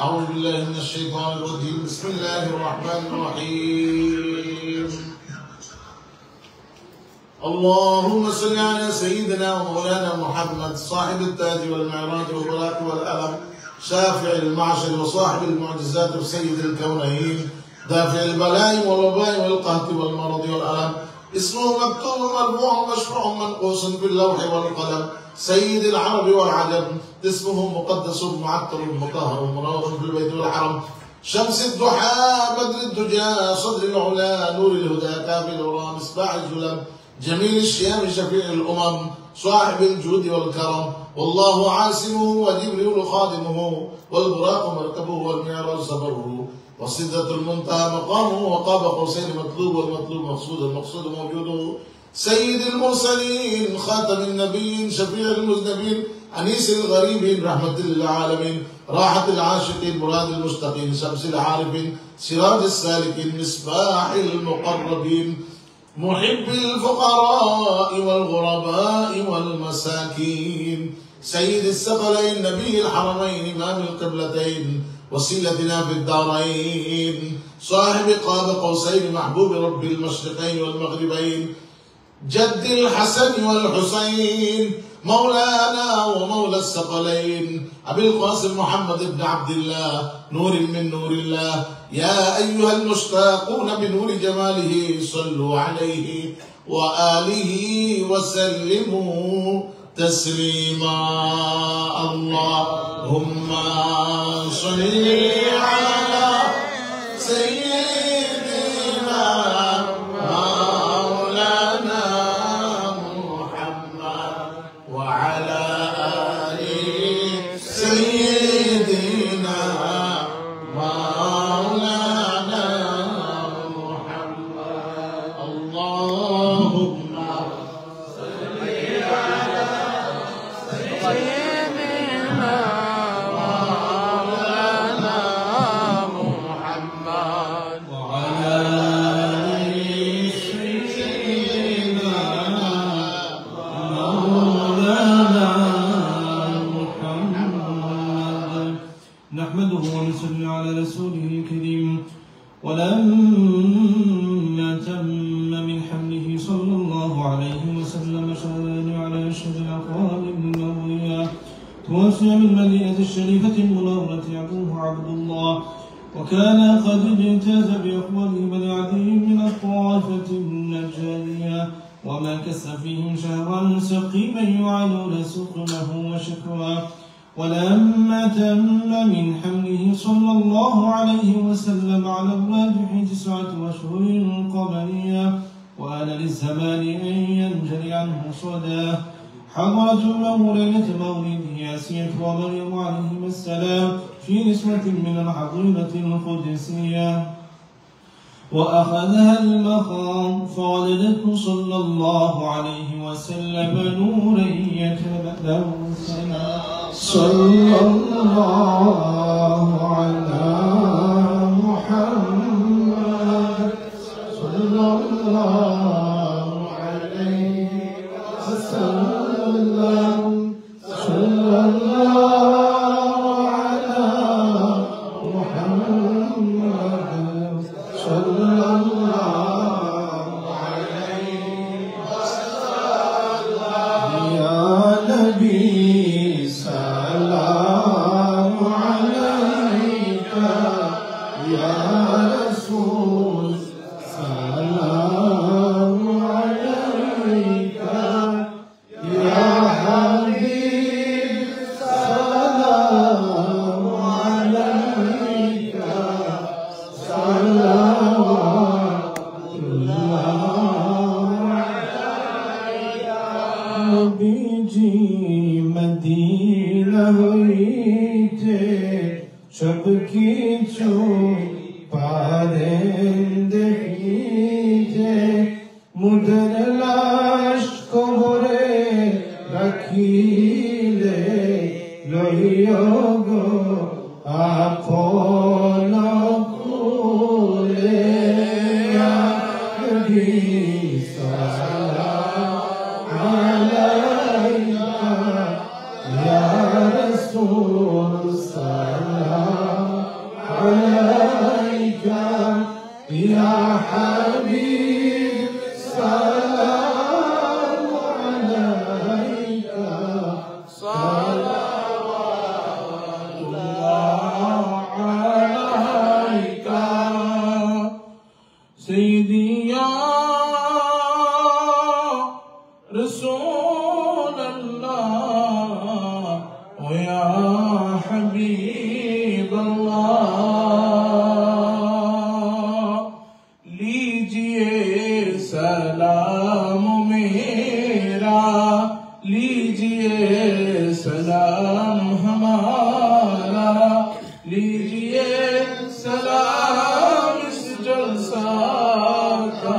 أعوذ بالله من الشيطان الرجيم. بسم الله الرحمن الرحيم. اللهم صل على سيدنا ومولانا محمد صاحب التاج والمعراج والبراق والألم، شافع المعشر وصاحب المعجزات وسيد الكونين، دافع البلاء والوباء والقهط والمرض والألم، اسمه مكتوب مرفوع مشروع منقوص في اللوح والقلم، سيد العرب والعجم، اسمه مقدس معطر مطهر منور في البيت والحرم، شمس الضحى بدر الدجى صدر العلا نور الهدى كافي الورى مصباح الظلم، جميل الشيام شفيع الأمم صاحب الجود والكرم، والله عاصمه وجبريل خادمه والبراق مركبه والمعراج سفره، وصدة المنتهى مقامه وقاب قوسين مطلوب والمطلوب مقصود المقصود موجوده، سيد المرسلين خاتم النبيين شفيع المذنبين أنيس الغريبين رحمة للعالمين راحة العاشقين مراد المشتاقين شمس العارفين سراج السالكين مصباح المقربين محب الفقراء والغرباء والمساكين سيد الثقلين نبي الحرمين إمام القبلتين وسيلتنا في الدارين صاحب قاب قوسين محبوب رب المشرقين والمغربين جد الحسن والحسين مولانا ومولى الثقلين أبي القاسم محمد بن عبد الله نور من نور الله يا أيها المشتاقون بنور جماله صلوا عليه وآله وسلموا تسليما اللهم صل على سيدنا مولانا محمد وعلى آل سيدنا مولانا محمد اللهم نحمده ونصلي على رسوله الكريم. ولما تم من حمله صلى الله عليه وسلم شهدان على أشهد الأقوال النبوية توفي من مليئة الشريفة المنورة أبوه عبد الله، وكان قد اجتاز بأقواله بني عدي من الطائفة النجارية، وما كس فيهم شهرا سقيما يعانون سقمه وشكواه. ولما تم من حمله صلى الله عليه وسلم على الراجح 9 أشهر قمرية، وآن للزمان أن ينجلي عنه صداه، حضرت له ليلة مولده آسية ومريم عليهما السلام في نسوة من الحضيرة القدسية، وأخذها المخاض فولدته صلى الله عليه وسلم نورا يتبدل السلام صلى الله على محمد صلى الله عليه وسلم صلى الله على محمد صلى الله عليه وسلم নবীজি মদিনা হইতে সব কিছু পারেন দেখিতে মুদের লাশ কবরে রাখিলে লইও গো আপন কুলে নবী সালাম আলাইকা ইয়া রাসূল সালাম আলাইকা ইয়া হাবিব সালাম আলাইকা سيدي يا رسول الله ويا حبيب الله लीजिए सलाम मेरा लीजिए सलाम हमारा लीजिए सलाम इस जलसा का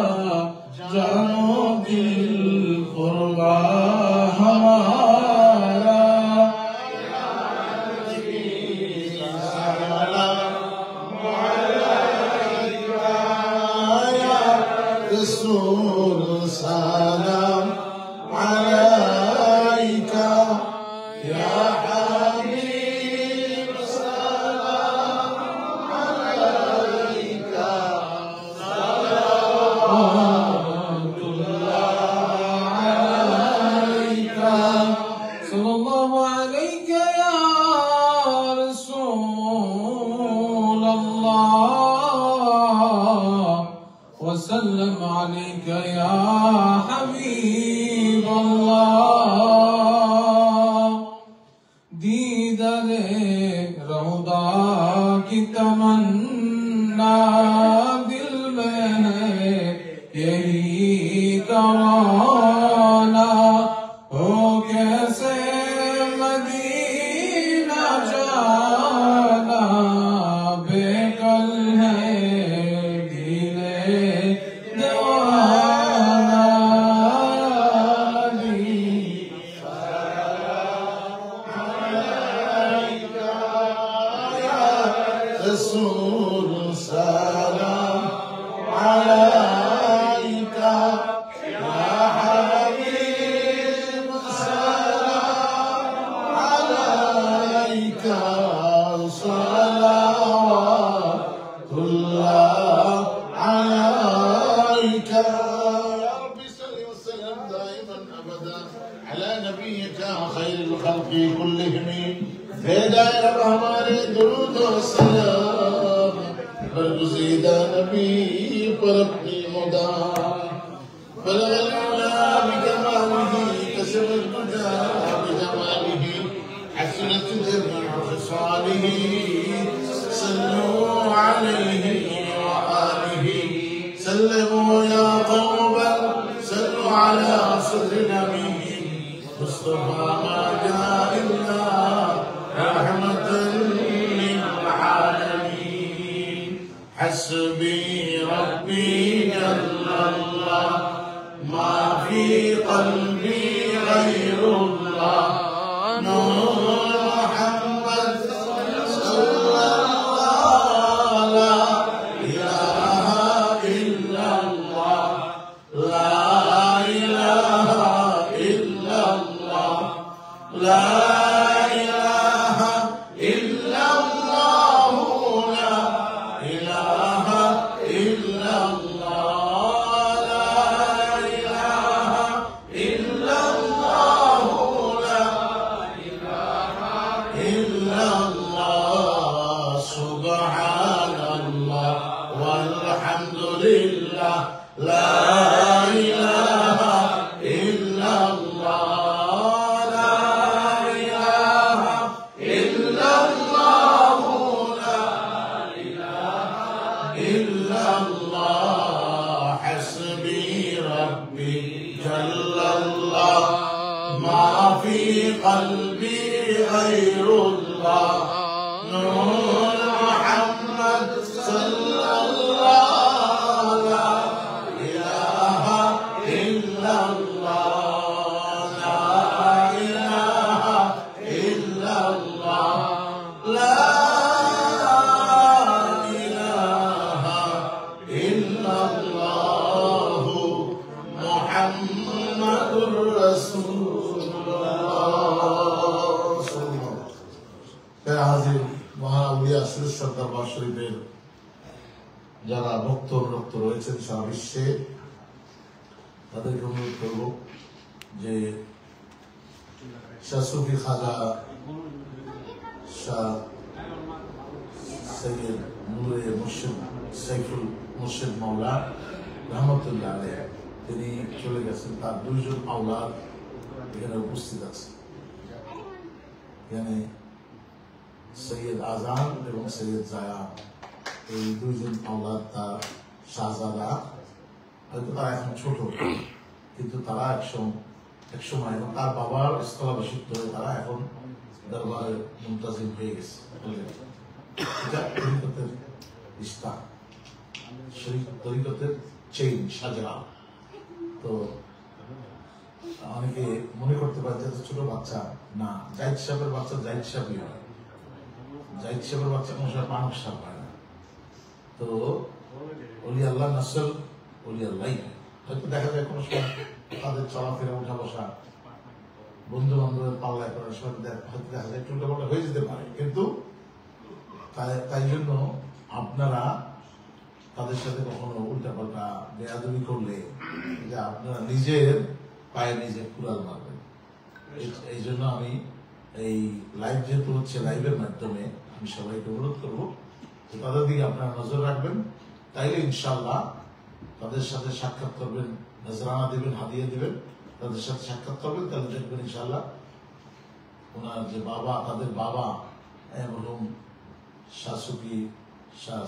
जानो दिल कुर्बा हमारा रसूल सलाम अलैका या हबीब सलाम अलैका सलावतुल्लाह अलैका सल्लल्लाहु अलैका या रसूल अल्लाह वसल्लम अलैका या हबीब अल्लाह दीदारे रौदा की तमन्ना दिल में है यही तराना हो कैसे मदीना जाना बेकल है दिले दीवाना रसूल सलाम अलैका या हबीब सलाम अलैका सलावतुल्लाह अलैका या रब्बी सल्लि व सल्लिम दाइमन अबदा अला नबियिका खैरिल खल्qi कुल्लिहिम बेदाए हमारे दुरूद व सलाम बरगुज़ीदा नबी पर अपनी मुदाम बलगना बिजमालिही कसबत गुदा बिजमालिही हसनत जमीअ खसालिही सल्लु अलैहि व आलिहि सल्लमु या क़ौमन सल्लु अला सद्रि नबी मुस्तफा मा जाअ इल्ला رحمة للعالمين حسبي ربي جل الله ما في قلبي غير الله نور محمد صلى الله لا إله إلا الله لا إله إلا الله لا لا في قلبي غير الله نور محمد صلى الله لا إله إلا الله لا إله إلا الله لا إله إلا الله محمد رسول الله صلى الله عليه وسلم হাজির মহাউলিয়া শ্রেষ্ঠ দরবার শরীফের যারা ভক্ত অনুরক্ত রয়েছেন সারা বিশ্বে তাদেরকে অনুরোধ করব যে শাহ সুফি খাজা শাহ সৈয়দ নূরে মুর্শিদ সাইফুল মুর্শিদ মাওলা রহমতুল্লাহ আলাইহ তিনি চলে গেছেন। তার দুইজন আওলাদ এখানে উপস্থিত আছে। এখানে সৈয়দ আজান এবং সৈয়দ জায়ান এই দুইজন আওলাদ তার শাহজাদা। হয়তো তারা এখন ছোট, কিন্তু তারা এক সময় এবং তার বাবার স্থলাভিষিক্ত হয়ে তারা এখন দরবারে মুনতাজিম হয়ে গেছে। এটা তরিকতের ইস্তার, তরিকতের চেইন সাজরা। তো অনেকে মনে করতে পারে যে ছোট বাচ্চা না, জাহিদ সাহেবের বাচ্চা জাহিদ সাহেবই হয়, জাহিদ সাহেবের বাচ্চা কোনো সময় মানব সাহেব হয় না। তো অলি আল্লাহ নাসল অলি আল্লাহ হয়তো দেখা যায় কোনো সময় তাদের চলাফেরা উঠা বসা বন্ধু বান্ধবের পাল্লায় করার সময় হয়তো দেখা যায় টুলটাপাল্টা হয়ে যেতে পারে, কিন্তু তাই জন্য আপনারা তাদের সাথে কখনো উল্টাপাল্টা বেয়াদবি করলে যে আপনারা নিজের পায়ে নিজে কুড়াল মারবেন। এই জন্য আমি এই লাইভ যেহেতু হচ্ছে, লাইভের মাধ্যমে আমি সবাইকে অনুরোধ করবো যে তাদের দিকে আপনারা নজর রাখবেন। তাইলে ইনশাল্লাহ তাদের সাথে সাক্ষাৎ করবেন, নজরানা দেবেন, হাদিয়া দেবেন, তাদের সাথে সাক্ষাৎ করবেন, তাহলে দেখবেন ইনশাল্লাহ ওনার যে বাবা, তাদের বাবা এবং শাহ সুফি শাহ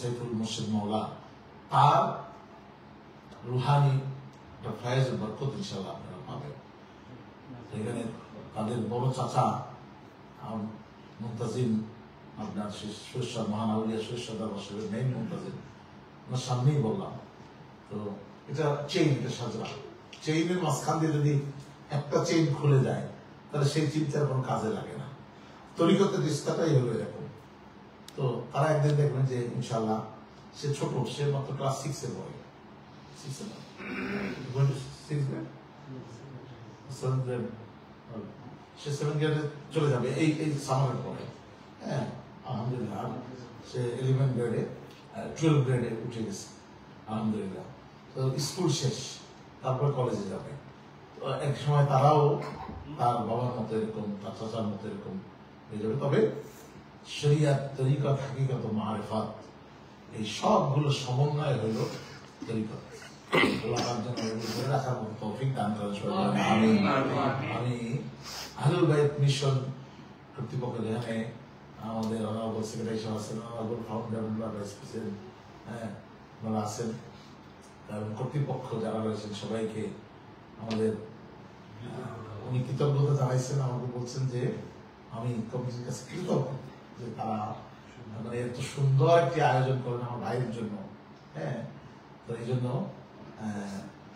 সাইফুল মুর্শিদ মাওলা তার রুহানি ফায়েজ বরকত ইনশাল্লাহ আপনারা পাবেন। এখানে তাদের বড় চাচা মুনতাজিম আপনার সুরেশ্বর মহান আউলিয়া সুরেশ্বর দরবার শরীফের মেইন মুনতাজিম, ওনার সামনেই বললাম। তো এটা চেইন, এটা সাজরা। চেইনের মাঝখান দিয়ে যদি একটা চেইন খুলে যায় তাহলে সেই চিন্তার কোনো কাজে লাগে না। তরিকতের রিস্তাটাই হলো এরকম। তো তারা একদিন দেখবেন যে ইনশাল্লাহ সে ছোট, সে মাত্র ক্লাস 6-এ পড়ে, সে 7 গ্রেডে চলে যাবে এই সামারের পরে। হ্যাঁ, আলহামদুলিল্লাহ সে 11 গ্রেডে 12 গ্রেডে উঠে গেছে আলহামদুলিল্লাহ। তো স্কুল শেষ, তারপর কলেজে যাবে। তো এক সময় তারাও তার বাবার মতো এরকম, তার চাচার মতো এরকম হয়ে যাবে। তবে শরিয়াত, তরিকত, হাকিকত, মারিফাত এই সবগুলো সমন্বয় হইল তরিকত। রাখার মতো তৌফিক দান করেন। আমি আহলুল বাইত মিশন কর্তৃপক্ষ, যেখানে আমাদের অনারেবল সেক্রেটারি সাহেব আছেন, অনারেবল ফাউন্ডার ভাইস প্রেসিডেন্ট, হ্যাঁ ওনারা আছেন, এবং কর্তৃপক্ষ যারা রয়েছেন সবাইকে আমাদের উনি কৃতজ্ঞতা জানাইছেন। আমাকে বলছেন যে আমি কমিটির কাছে কৃতজ্ঞ যে তারা মানে এত সুন্দর একটি আয়োজন করেন আমার ভাইয়ের জন্য। হ্যাঁ, তো এই জন্য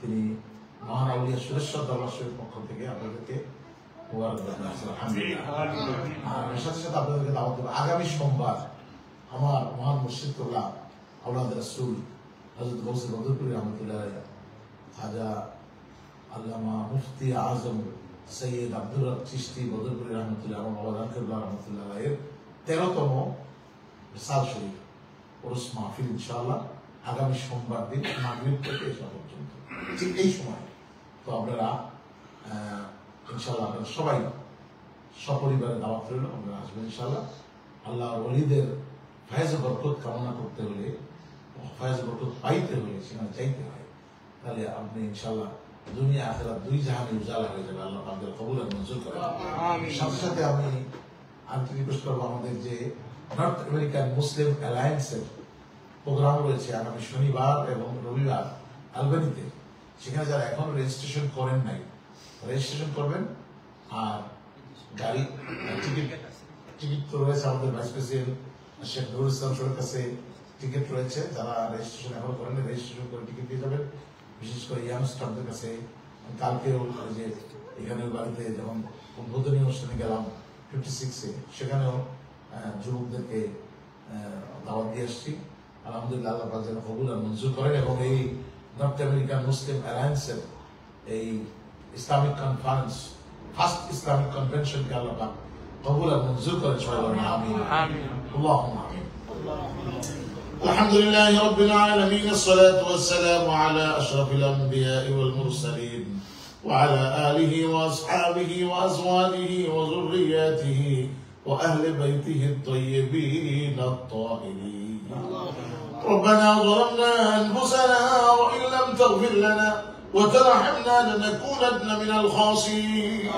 তিনি মহান আউলিয়া সুরেশ্বর দরবার শরীফের পক্ষ থেকে আপনাদেরকে সাথে সাথে আপনাদেরকে দাওয়াত দেব। আগামী সোমবার আমার মহান মুর্শিদুল্লাহ আওলাদ রাসূল হযরত গৌসে বদরপুরি রহমতুল্লাহ খাজা আল্লামা মুফতি আজম সৈয়দ আব্দুর রব চিশতি বদরপুরি রহমতুল্লাহ, আমার বাবা রাকিবুল্লাহ রহমতুল্লাহ এর 13তম সাল শরীফ ওরস মাহফিল ইনশাআল্লাহ আগামী সোমবার দিন মাগরিব থেকে এসা পর্যন্ত, ঠিক এই সময়। তো আপনারা ইনশাআল্লাহ আপনারা সবাই সপরিবারে দাওয়াত রইল, আপনারা আসবেন ইনশাআল্লাহ। আল্লাহর ওলিদের ফায়েজ বরকত কামনা করতে হলে, ফায়েজ বরকত পাইতে হলে সেখানে চাইতে হয়। তাহলে আপনি ইনশাআল্লাহ দুনিয়া আখিরাত দুই জাহানে উজালা হয়ে যাবে। আল্লাহ আপনাদের কবুল আর মঞ্জুর করেন। সাথে সাথে আমি আরেকটু রিকোয়েস্ট করবো, আমাদের যে নর্থ আমেরিকান মুসলিম অ্যালায়েন্সের প্রোগ্রাম রয়েছে আগামী শনিবার এবং রবিবার আলবানিতে, সেখানে যারা এখন রেজিস্ট্রেশন করেন নাই রেজিস্ট্রেশন করবেন। আর গাড়ি টিকিট তো রয়েছে আমাদের ভাইস প্রেসিডেন্ট শেখ নুরুল ইসলাম সাহেবের কাছে টিকিট রয়েছে। যারা রেজিস্ট্রেশন এখনো করেন রেজিস্ট্রেশন করে টিকিট দিয়ে যাবেন। বিশেষ করে ইয়াংস্টারদের কাছে কালকেও যে এখানে বাড়িতে যখন উদ্বোধনী অনুষ্ঠানে গেলাম 56-এ, সেখানেও যুবকদেরকে দাওয়াত দিয়ে আসছি। আলহামদুলিল্লাহ আল্লাহ পাক যেন কবুল আর মঞ্জুর করেন এবং এই নর্থ আমেরিকান মুসলিম অ্যালায়েন্সের এই ইসলামিক কনফারেন্স, ফার্স্ট ইসলামিক কনভেনশনকে আল্লাহ পাক কবুল আর মঞ্জুর করেন। সবাই বলেন আমিন। আল্লাহুম্মা আমিন। আলহামদুলিল্লাহি রাব্বিল আলামিন, الصلاة والسلام على أشرف الأنبياء والمرسلين وعلى آله وأصحابه وأزواجه وذرياته وأهل بيته الطيبين الطاهرين. ربنا ظلمنا أنفسنا وإن لم تغفر لنا وترحمنا لنكونن من الخاسرين.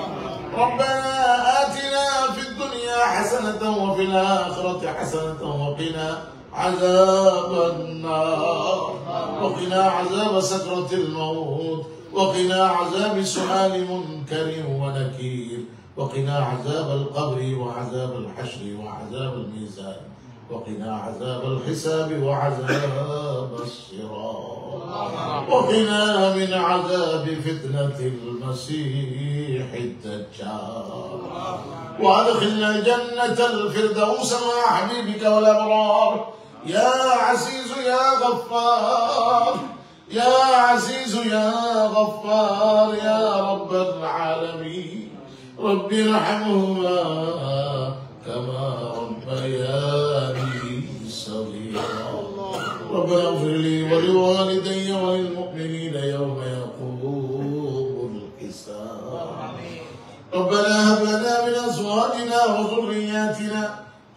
ربنا آتنا في الدنيا حسنة وفي الآخرة حسنة وقنا عذاب النار وقنا عذاب سكرة الموت وقنا عذاب سؤال منكر ونكير وقنا عذاب القبر وعذاب الحشر وعذاب الميزان وقنا عذاب الحساب وعذاب الصراط وقنا من عذاب فتنة المسيح الدجال وادخلنا الجنة الفردوس مع حبيبك والأبرار يا عزيز يا غفار يا عزيز يا غفار يا رب العالمين. رب ارحمهما كما ربياني صغيرا. ربنا اغفر لي ولوالدي وللمؤمنين يوم يقوم الحساب. ربنا هب لنا من ازواجنا وذرياتنا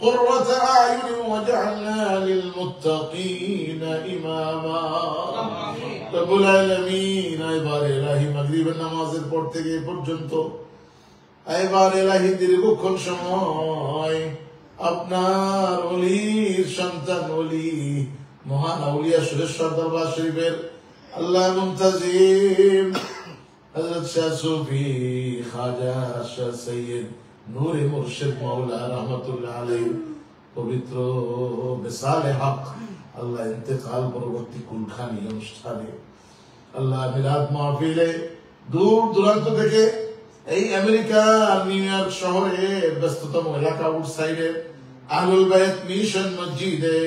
قرة أعين واجعلنا للمتقين إماما. رب العالمين এবার ইলাহি মাগরিবের নামাজের পর থেকে পর্যন্ত এবার ইলাহি দীর্ঘক্ষণ সময় আপনার ওলির সন্তান ওলি মহান আউলিয়া সুরেশ্বর দরবার শরীফের আল্লাহ মুনতাজিম হযরত শাহ সুফি খাজা শাহ সৈয়দ নূরে মুর্শিদ মাওলা রহমাতুল্লাহ আলাইহি পবিত্র বিসালে হক আল্লাহ ইন্তেকাল পরবর্তী কুলখানি অনুষ্ঠানে আল্লাহ মিলাদ মাহফিলে দূর দূরান্ত থেকে এই আমেরিকা নিউ ইয়র্ক শহরে ব্যস্ততম এলাকা আউটসাইডে আহলুল বাইত মিশন মসজিদে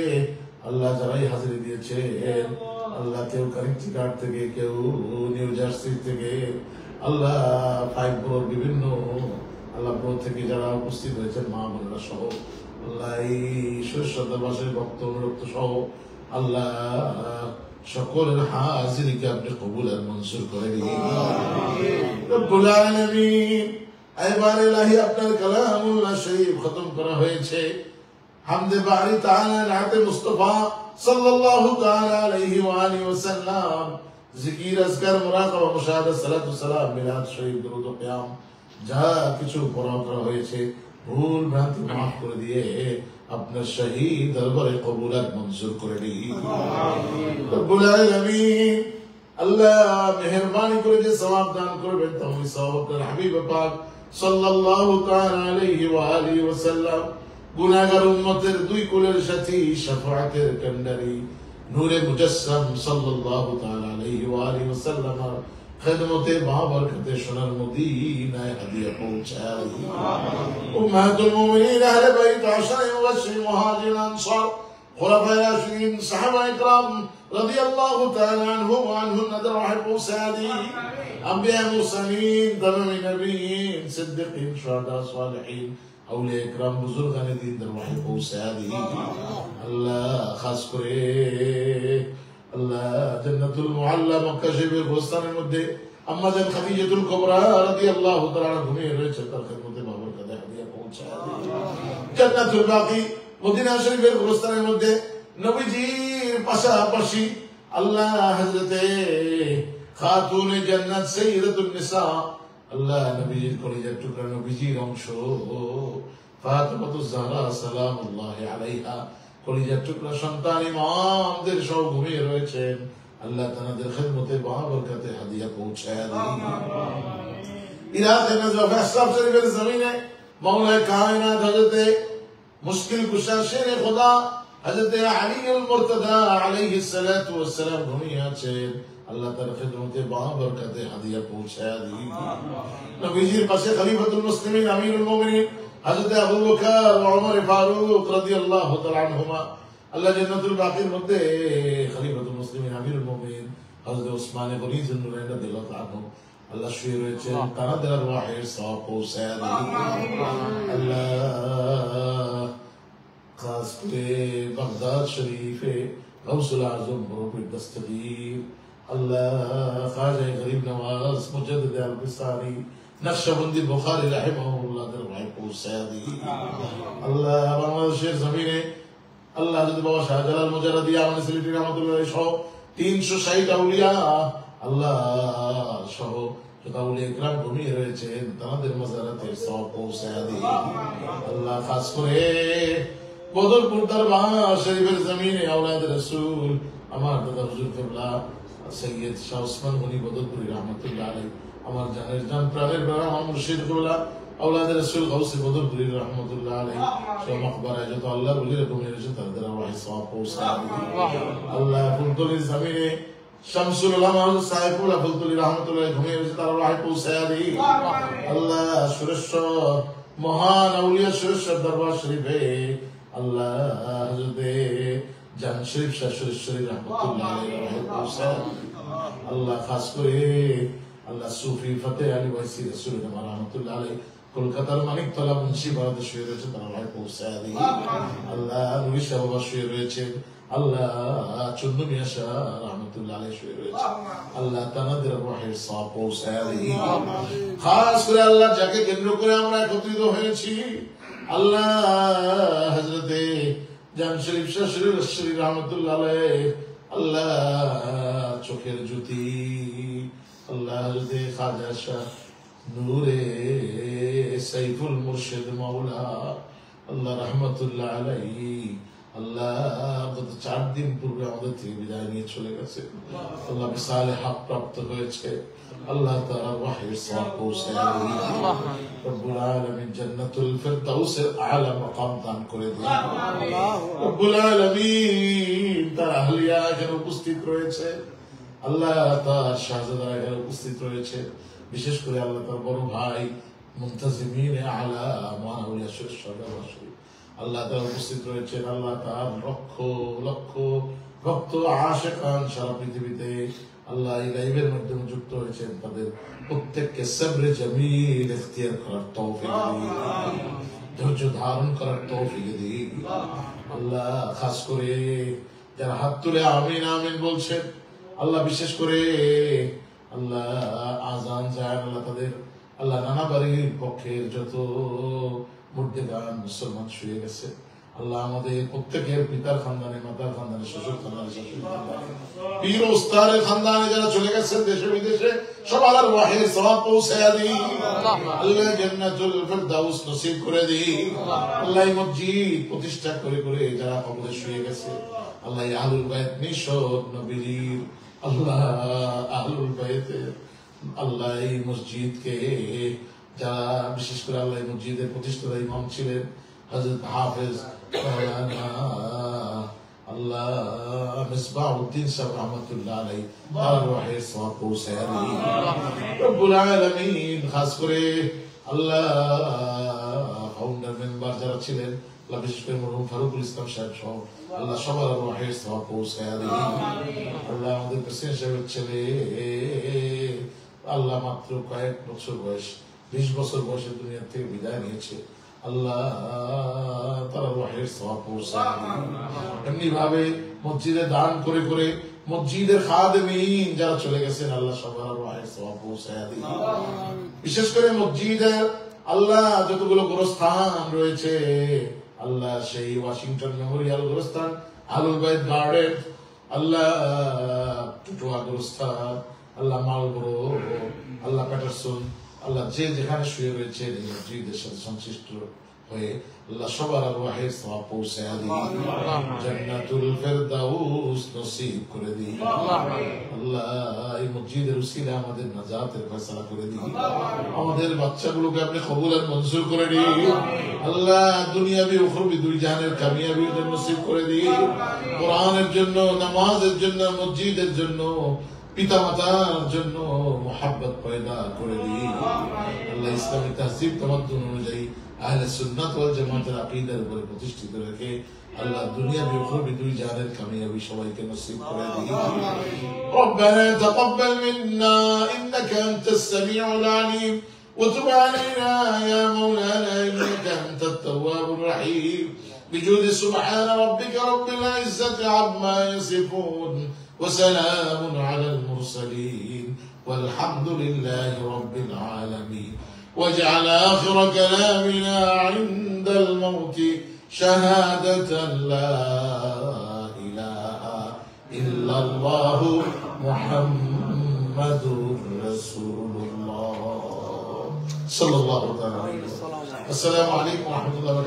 আল্লাহ যারাই হাজিরি দিয়েছেন, আল্লাহ কেউ কানেক্টিকাট থেকে, কেউ নিউ জার্সি থেকে, আল্লাহ 5 ব্রোর বিভিন্ন আল্লাহ ব্রো থেকে যারা উপস্থিত হয়েছেন মা বোনেরা সহ আল্লাহ এই সুরেশ্বরবাসীর ভক্ত অনুরক্ত সহ আল্লাহ সকলের হাজিরিকে আপনি কবুল আর মঞ্জুর করে দিন। রব্বুল আলামিন এবার ইলাহি আপনার কালামুল্লাহ শরীফ খতম করা হয়েছে। হামদে বারি তাআলা নাতে মুস্তাফা সাল্লাল্লাহু তাআলা আলাইহি ওয়া আলিহি ওয়াসাল্লাম জিকির আজকার মুরাকাবা মুশাহাদা সালাতু সালাম মিলাদ শরীফ দুরূদ ও কিয়াম যা কিছু পড়া করা হয়েছে ভুল ভ্রান্তি মাফ করে দিয়ে আপনার শাহী দরবারে কবুলাত মঞ্জুর করে দিন। রব্বুল আলামিন আল্লাহ মেহেরবানি করে যে সওয়াব দান করবেন তা ওই সওয়াব আপনার হাবিব পাক সাল্লাল্লাহু তাআলা আলাইহি ওয়া আলিহি ওয়াসাল্লাম গুনাহগার উম্মতের দুই কুলের সাথী শাফাআতের কান্ডারি নূরে মুজাসসাম সাল্লাল্লাহু তাআলা আলাইহি ওয়া আলিহি ওয়াসাল্লাম খিদমতে বাবরকতে সোনার মদিনায় হাদিয়া পৌঁছায়। উম্মাহাতুল মুমিনিন আহলে বাইত আশরা মুবাশশির মুহাজিরিন আনসার খুলাফায়ে রাশিদিন সাহাবায়ে کرام রাদিয়াল্লাহু তাআলা আনহুম ওয়া আনহুন্না দরওয়াহে পৌঁছায়। আম্বিয়া মুরসালিন তামামি নবিয়িন সিদ্দিকিন শুহাদা সালিহিন আউলিয়া کرام বুজুর্গানে দিন দরওয়াহে পৌঁছায়। আল্লাহ খাস করে আল্লাহ জান্নাতুল মুআল্লা মক্কা শরীফের গোস্তানের মধ্যে আম্মা জান খাদিজাতুল কুবরা রাদিয়াল্লাহু তাআলা ঘুমিয়ে রয়েছে, তার খিদমতে বাবরকতে হাদিয়া পৌঁছায়। জান্নাতুল বাকি মদিনা শরীফের গোস্তানের মধ্যে নবীজির পাশাপাশি আল্লাহ হযরতে খাতুনে জান্নাত সাইয়্যিদাতুন নিসা আল্লাহ নবীজির কলিজার টুকরা নবীজির অংশ ফাতিমাতুজ জাহরা সালামুল্লাহি আলাইহা কলিজার টুকরা সন্তান ইমামদের সহ ঘুমিয়ে রয়েছেন। আল্লাহ তাদের খিদমতে বাবরকতে হাদিয়া পৌঁছায় দিন। इराक नजर फैसला शरीफ जमीन है मौला कायनात हजरत मुश्किल कुशा शेर खुदा हजरत अली अल-मुर्तदा अलैहिस्सलातु वस्सलाम घूमिए আছেন আল্লাহ তার খিদমতে বাবরকতে হাদিয়া পৌঁছায়া দিই নবীজির পাশে খলিফাতুল মুসলিমিন আমিরুল মুমিনিন হযরত আবু বকর ও ওমর ফারুক রাদিয়াল্লাহু তাআলা আনহুমা আল্লাহ জান্নাতুল বাকির মধ্যে খলিফাতুল মুসলিমিন আমিরুল মুমিনিন হযরত উসমান গনি নুরাইন রাদিয়াল্লাহু তাআলা আনহু আল্লাহ শুয়ে রয়েছেন তাদের রূহের সওয়াব পৌঁছায়া দিই আল্লাহ खास करे बगदाद शरीफे गौसुल आजम मुरब्बी दस्तगीर अल्लाह ख्वाजा गरीब नवाज मुजद्दिद अल-बिसारी नक्शबंदी बुखारी रहमहुल्लाह दरबार पहुंचा दी अल्लाह बांग्लादेशेर जमीने अल्लाह हजरत बाबा शाहजालाल मुजाररदी आमने सिलेटी रहमतुल्लाह सह 360 আউলিয়া আল্লাহ সহ যত আউলিয়া ইকরাম ঘুমিয়ে রয়েছেন তাদের মাজারাতে সওয়াব পৌঁছা দি আল্লাহ খাস করে বদরপুর দরবার শরীফের জমিনে আওলাদ রাসূল আমার দাদা হুজুর কিবলা সৈয়দ শাহ ওসমান গনি বদরপুরি রহমাতুল্লাহ আলাইহি আমার জানের জান প্রাণের প্রাণ আমার মুর্শিদ কিবলা আওলাদ রাসূল গাউসে বদরপুরি রহমাতুল্লাহ আলাইহি সব মাকবারায় যত আল্লাহর ওলি ঘুমিয়ে রয়েছেন তাদের রূহে সওয়াব পৌঁছা আল্লাহ ফুলতলির জমিনে শামসুল উলামা সাহেবুল্লাহ ফুলতলি রহমাতুল্লাহ ঘুমিয়ে রয়েছে তার রূহে পৌঁছা দি আল্লাহ সুরেশ্বর মহান আউলিয়া সুরেশ্বর দরবার শরীফে अल्लाह हज़रत जान शरीफ शाह सुरेश्वरी रहमतुल्लाह अलैहि वसल्लम अल्लाह खास करे अल्लाह सूफी फतेह अली वैसी रसूल रहमतुल्लाह अलैहि কলকাতার মানিকতলা মুন্সি বাড়িতে শুয়ে রয়েছে তার ভাই পৌঁছায় দিই আল্লাহ নুরি শাহ বাবা শুয়ে রয়েছেন আল্লাহ চন্দ্র মিয়া শাহ রহমতুল্লাহ আলাইহি শুয়ে রয়েছে আল্লাহ তানাদের রূহের সওয়াব পৌঁছায় দিই খাস করে আল্লাহ যাকে কেন্দ্র করে আমরা একত্রিত হয়েছি अल्लाह हजरत जान शरीफ शाह सुरेश्वरी रहमतुल्लाह अलैहि अल्लाह चोखेर ज्योति अल्लाह हजरत ख्वाजा शाह नूरे सैफुल मुर्शिद मौला अल्लाह रहमतुल्लाह अलैहि अल्लाह गत 4 दिन पूर्वे আমাদের থেকে বিদায় নিয়ে চলে গেছে আল্লাহ বিশালে হক প্রাপ্ত হয়েছে अल्लाह ताला वही सवाब पहुंचाए रब्बुल आलमीन जन्नतुल फिरदौस आला मकाम दान করে দিন রব্বুল আলামিন তার আহলিয়া এখানে উপস্থিত রয়েছে আল্লাহ তার শাহজাদা এখানে উপস্থিত রয়েছে বিশেষ করে আল্লাহ তার বড় ভাই মুনতাজিমিন আলা মাওলানা সুরেশ্বর বাসী আল্লাহ তাআলা উপস্থিত রয়েছে আল্লাহ তার লক্ষ লক্ষ ভক্ত আশিকান সারা পৃথিবীতে আল্লাহ এই লাইভের মাধ্যমে যুক্ত হয়েছেন তাদের প্রত্যেককে সবরে জামিল ইখতিয়ার করার তৌফিক দিন ধৈর্য ধারণ করার তৌফিক দিন আল্লাহ খাস করে যারা হাত তুলে আমিন আমিন বলছেন আল্লাহ বিশেষ করে আল্লাহ আজান যায় আল্লাহ তাদের আল্লাহ নানা বাড়ির পক্ষের যত মুর্দেগান মুসলমান শুয়ে গেছে আল্লাহ আমাদের প্রত্যেকের পিতার খানদানে মাতার খানদানে শ্বশুর খানদানে শাশুড়ি খানদানে পীর ওস্তাদের খানদানে যারা চলে গেছেন দেশে বিদেশে সবার রূহের সওয়াব পৌঁছায়া দিই আল্লাহ জান্নাতুল ফিরদাউস নসিব করে দিই আল্লাহ মসজিদ প্রতিষ্ঠা করে করে যারা কবরে শুয়ে গেছে আল্লাহ আহলুল বাইত নিশদ নবীর আল্লাহ আহলুল বাইতের আল্লাহ এই মসজিদকে যারা বিশেষ করে আল্লাহ মসজিদের প্রতিষ্ঠাতা ইমাম ছিলেন हज़रत हाफिज मौलाना अल्लाह मिसबाहुद्दीन साहब रहमतुल्लाह अलैहि तार रहे सवाब पहुंचाया दी रब्बुल आलमीन खास करे अल्लाह फाउंडर मेंबर যারা ছিলেন আল্লাহ বিশেষ করে মরহুম ফারুকুল ইসলাম সাহেব সহ আল্লাহ সবার রহে সওয়াব পৌঁছায়া दी আল্লাহ আমাদের প্রেসিডেন্ট সাহেবের ছেলে আল্লাহ মাত্র কয়েক বছর বয়স 20 বছর বয়সে দুনিয়া থেকে বিদায় নিয়েছে আল্লাহ তার রহের সওয়াব পৌঁছায় এমনি ভাবে মসজিদে দান করে করে মসজিদের খাদেমিন যারা চলে গেছেন আল্লাহ সবার রহের সওয়াব পৌঁছায় দিন বিশেষ করে মসজিদে আল্লাহ যতগুলো গোরস্থান রয়েছে আল্লাহ সেই ওয়াশিংটন মেমোরিয়াল গোরস্থান আহলুল বাইত গার্ডেন আল্লাহ টুটুয়া গোরস্থান আল্লাহ মালবরো আল্লাহ প্যাটারসন আল্লাহ যে যেখানে শুয়ে রয়েছে এই মসজিদের সাথে সংশ্লিষ্ট হয়ে আল্লাহ সবার আরওয়াহের সওয়াব পৌঁছায়া দিই, জান্নাতুল ফেরদাউস নসিব করে দিই। আল্লাহ এই মসজিদের উসিলায় আমাদের নাজাতের ফয়সালা করে দিই। আমাদের বাচ্চাগুলোকে আপনি কবুল আর মঞ্জুর করে দিই। আল্লাহ দুনিয়াবি উখরবি দুই জাহানের কামিয়াবি ওদের নসিব করে দিই। কোরআনের জন্য, নামাজের জন্য, মসজিদের জন্য, পিতা মাতার জন্য মোহাব্বত পয়দা করে দিই। আল্লাহ ইসলামী তাহসিব তামাদ্দুন অনুযায়ী আহলে সুন্নাত ওয়াল জামাতের আকীদার উপরে প্রতিষ্ঠিত রেখে আল্লাহ দুনিয়াবি উখরবি দুই জাহানের কামিয়াবি সবাইকে নসিব করে দিই। ربنا تقبل منا إنك أنت السميع العليم وتب علينا يا مولانا إنك أنت التواب الرحيم بجود سبحان ربك رب العزة عما يصفون وسلام على المرسلين والحمد لله رب العالمين واجعل آخر كلامنا عند الموت شهادة لا إله إلا الله محمد رسول الله صلى الله عليه وسلم. السلام عليكم ورحمة الله وبركاته.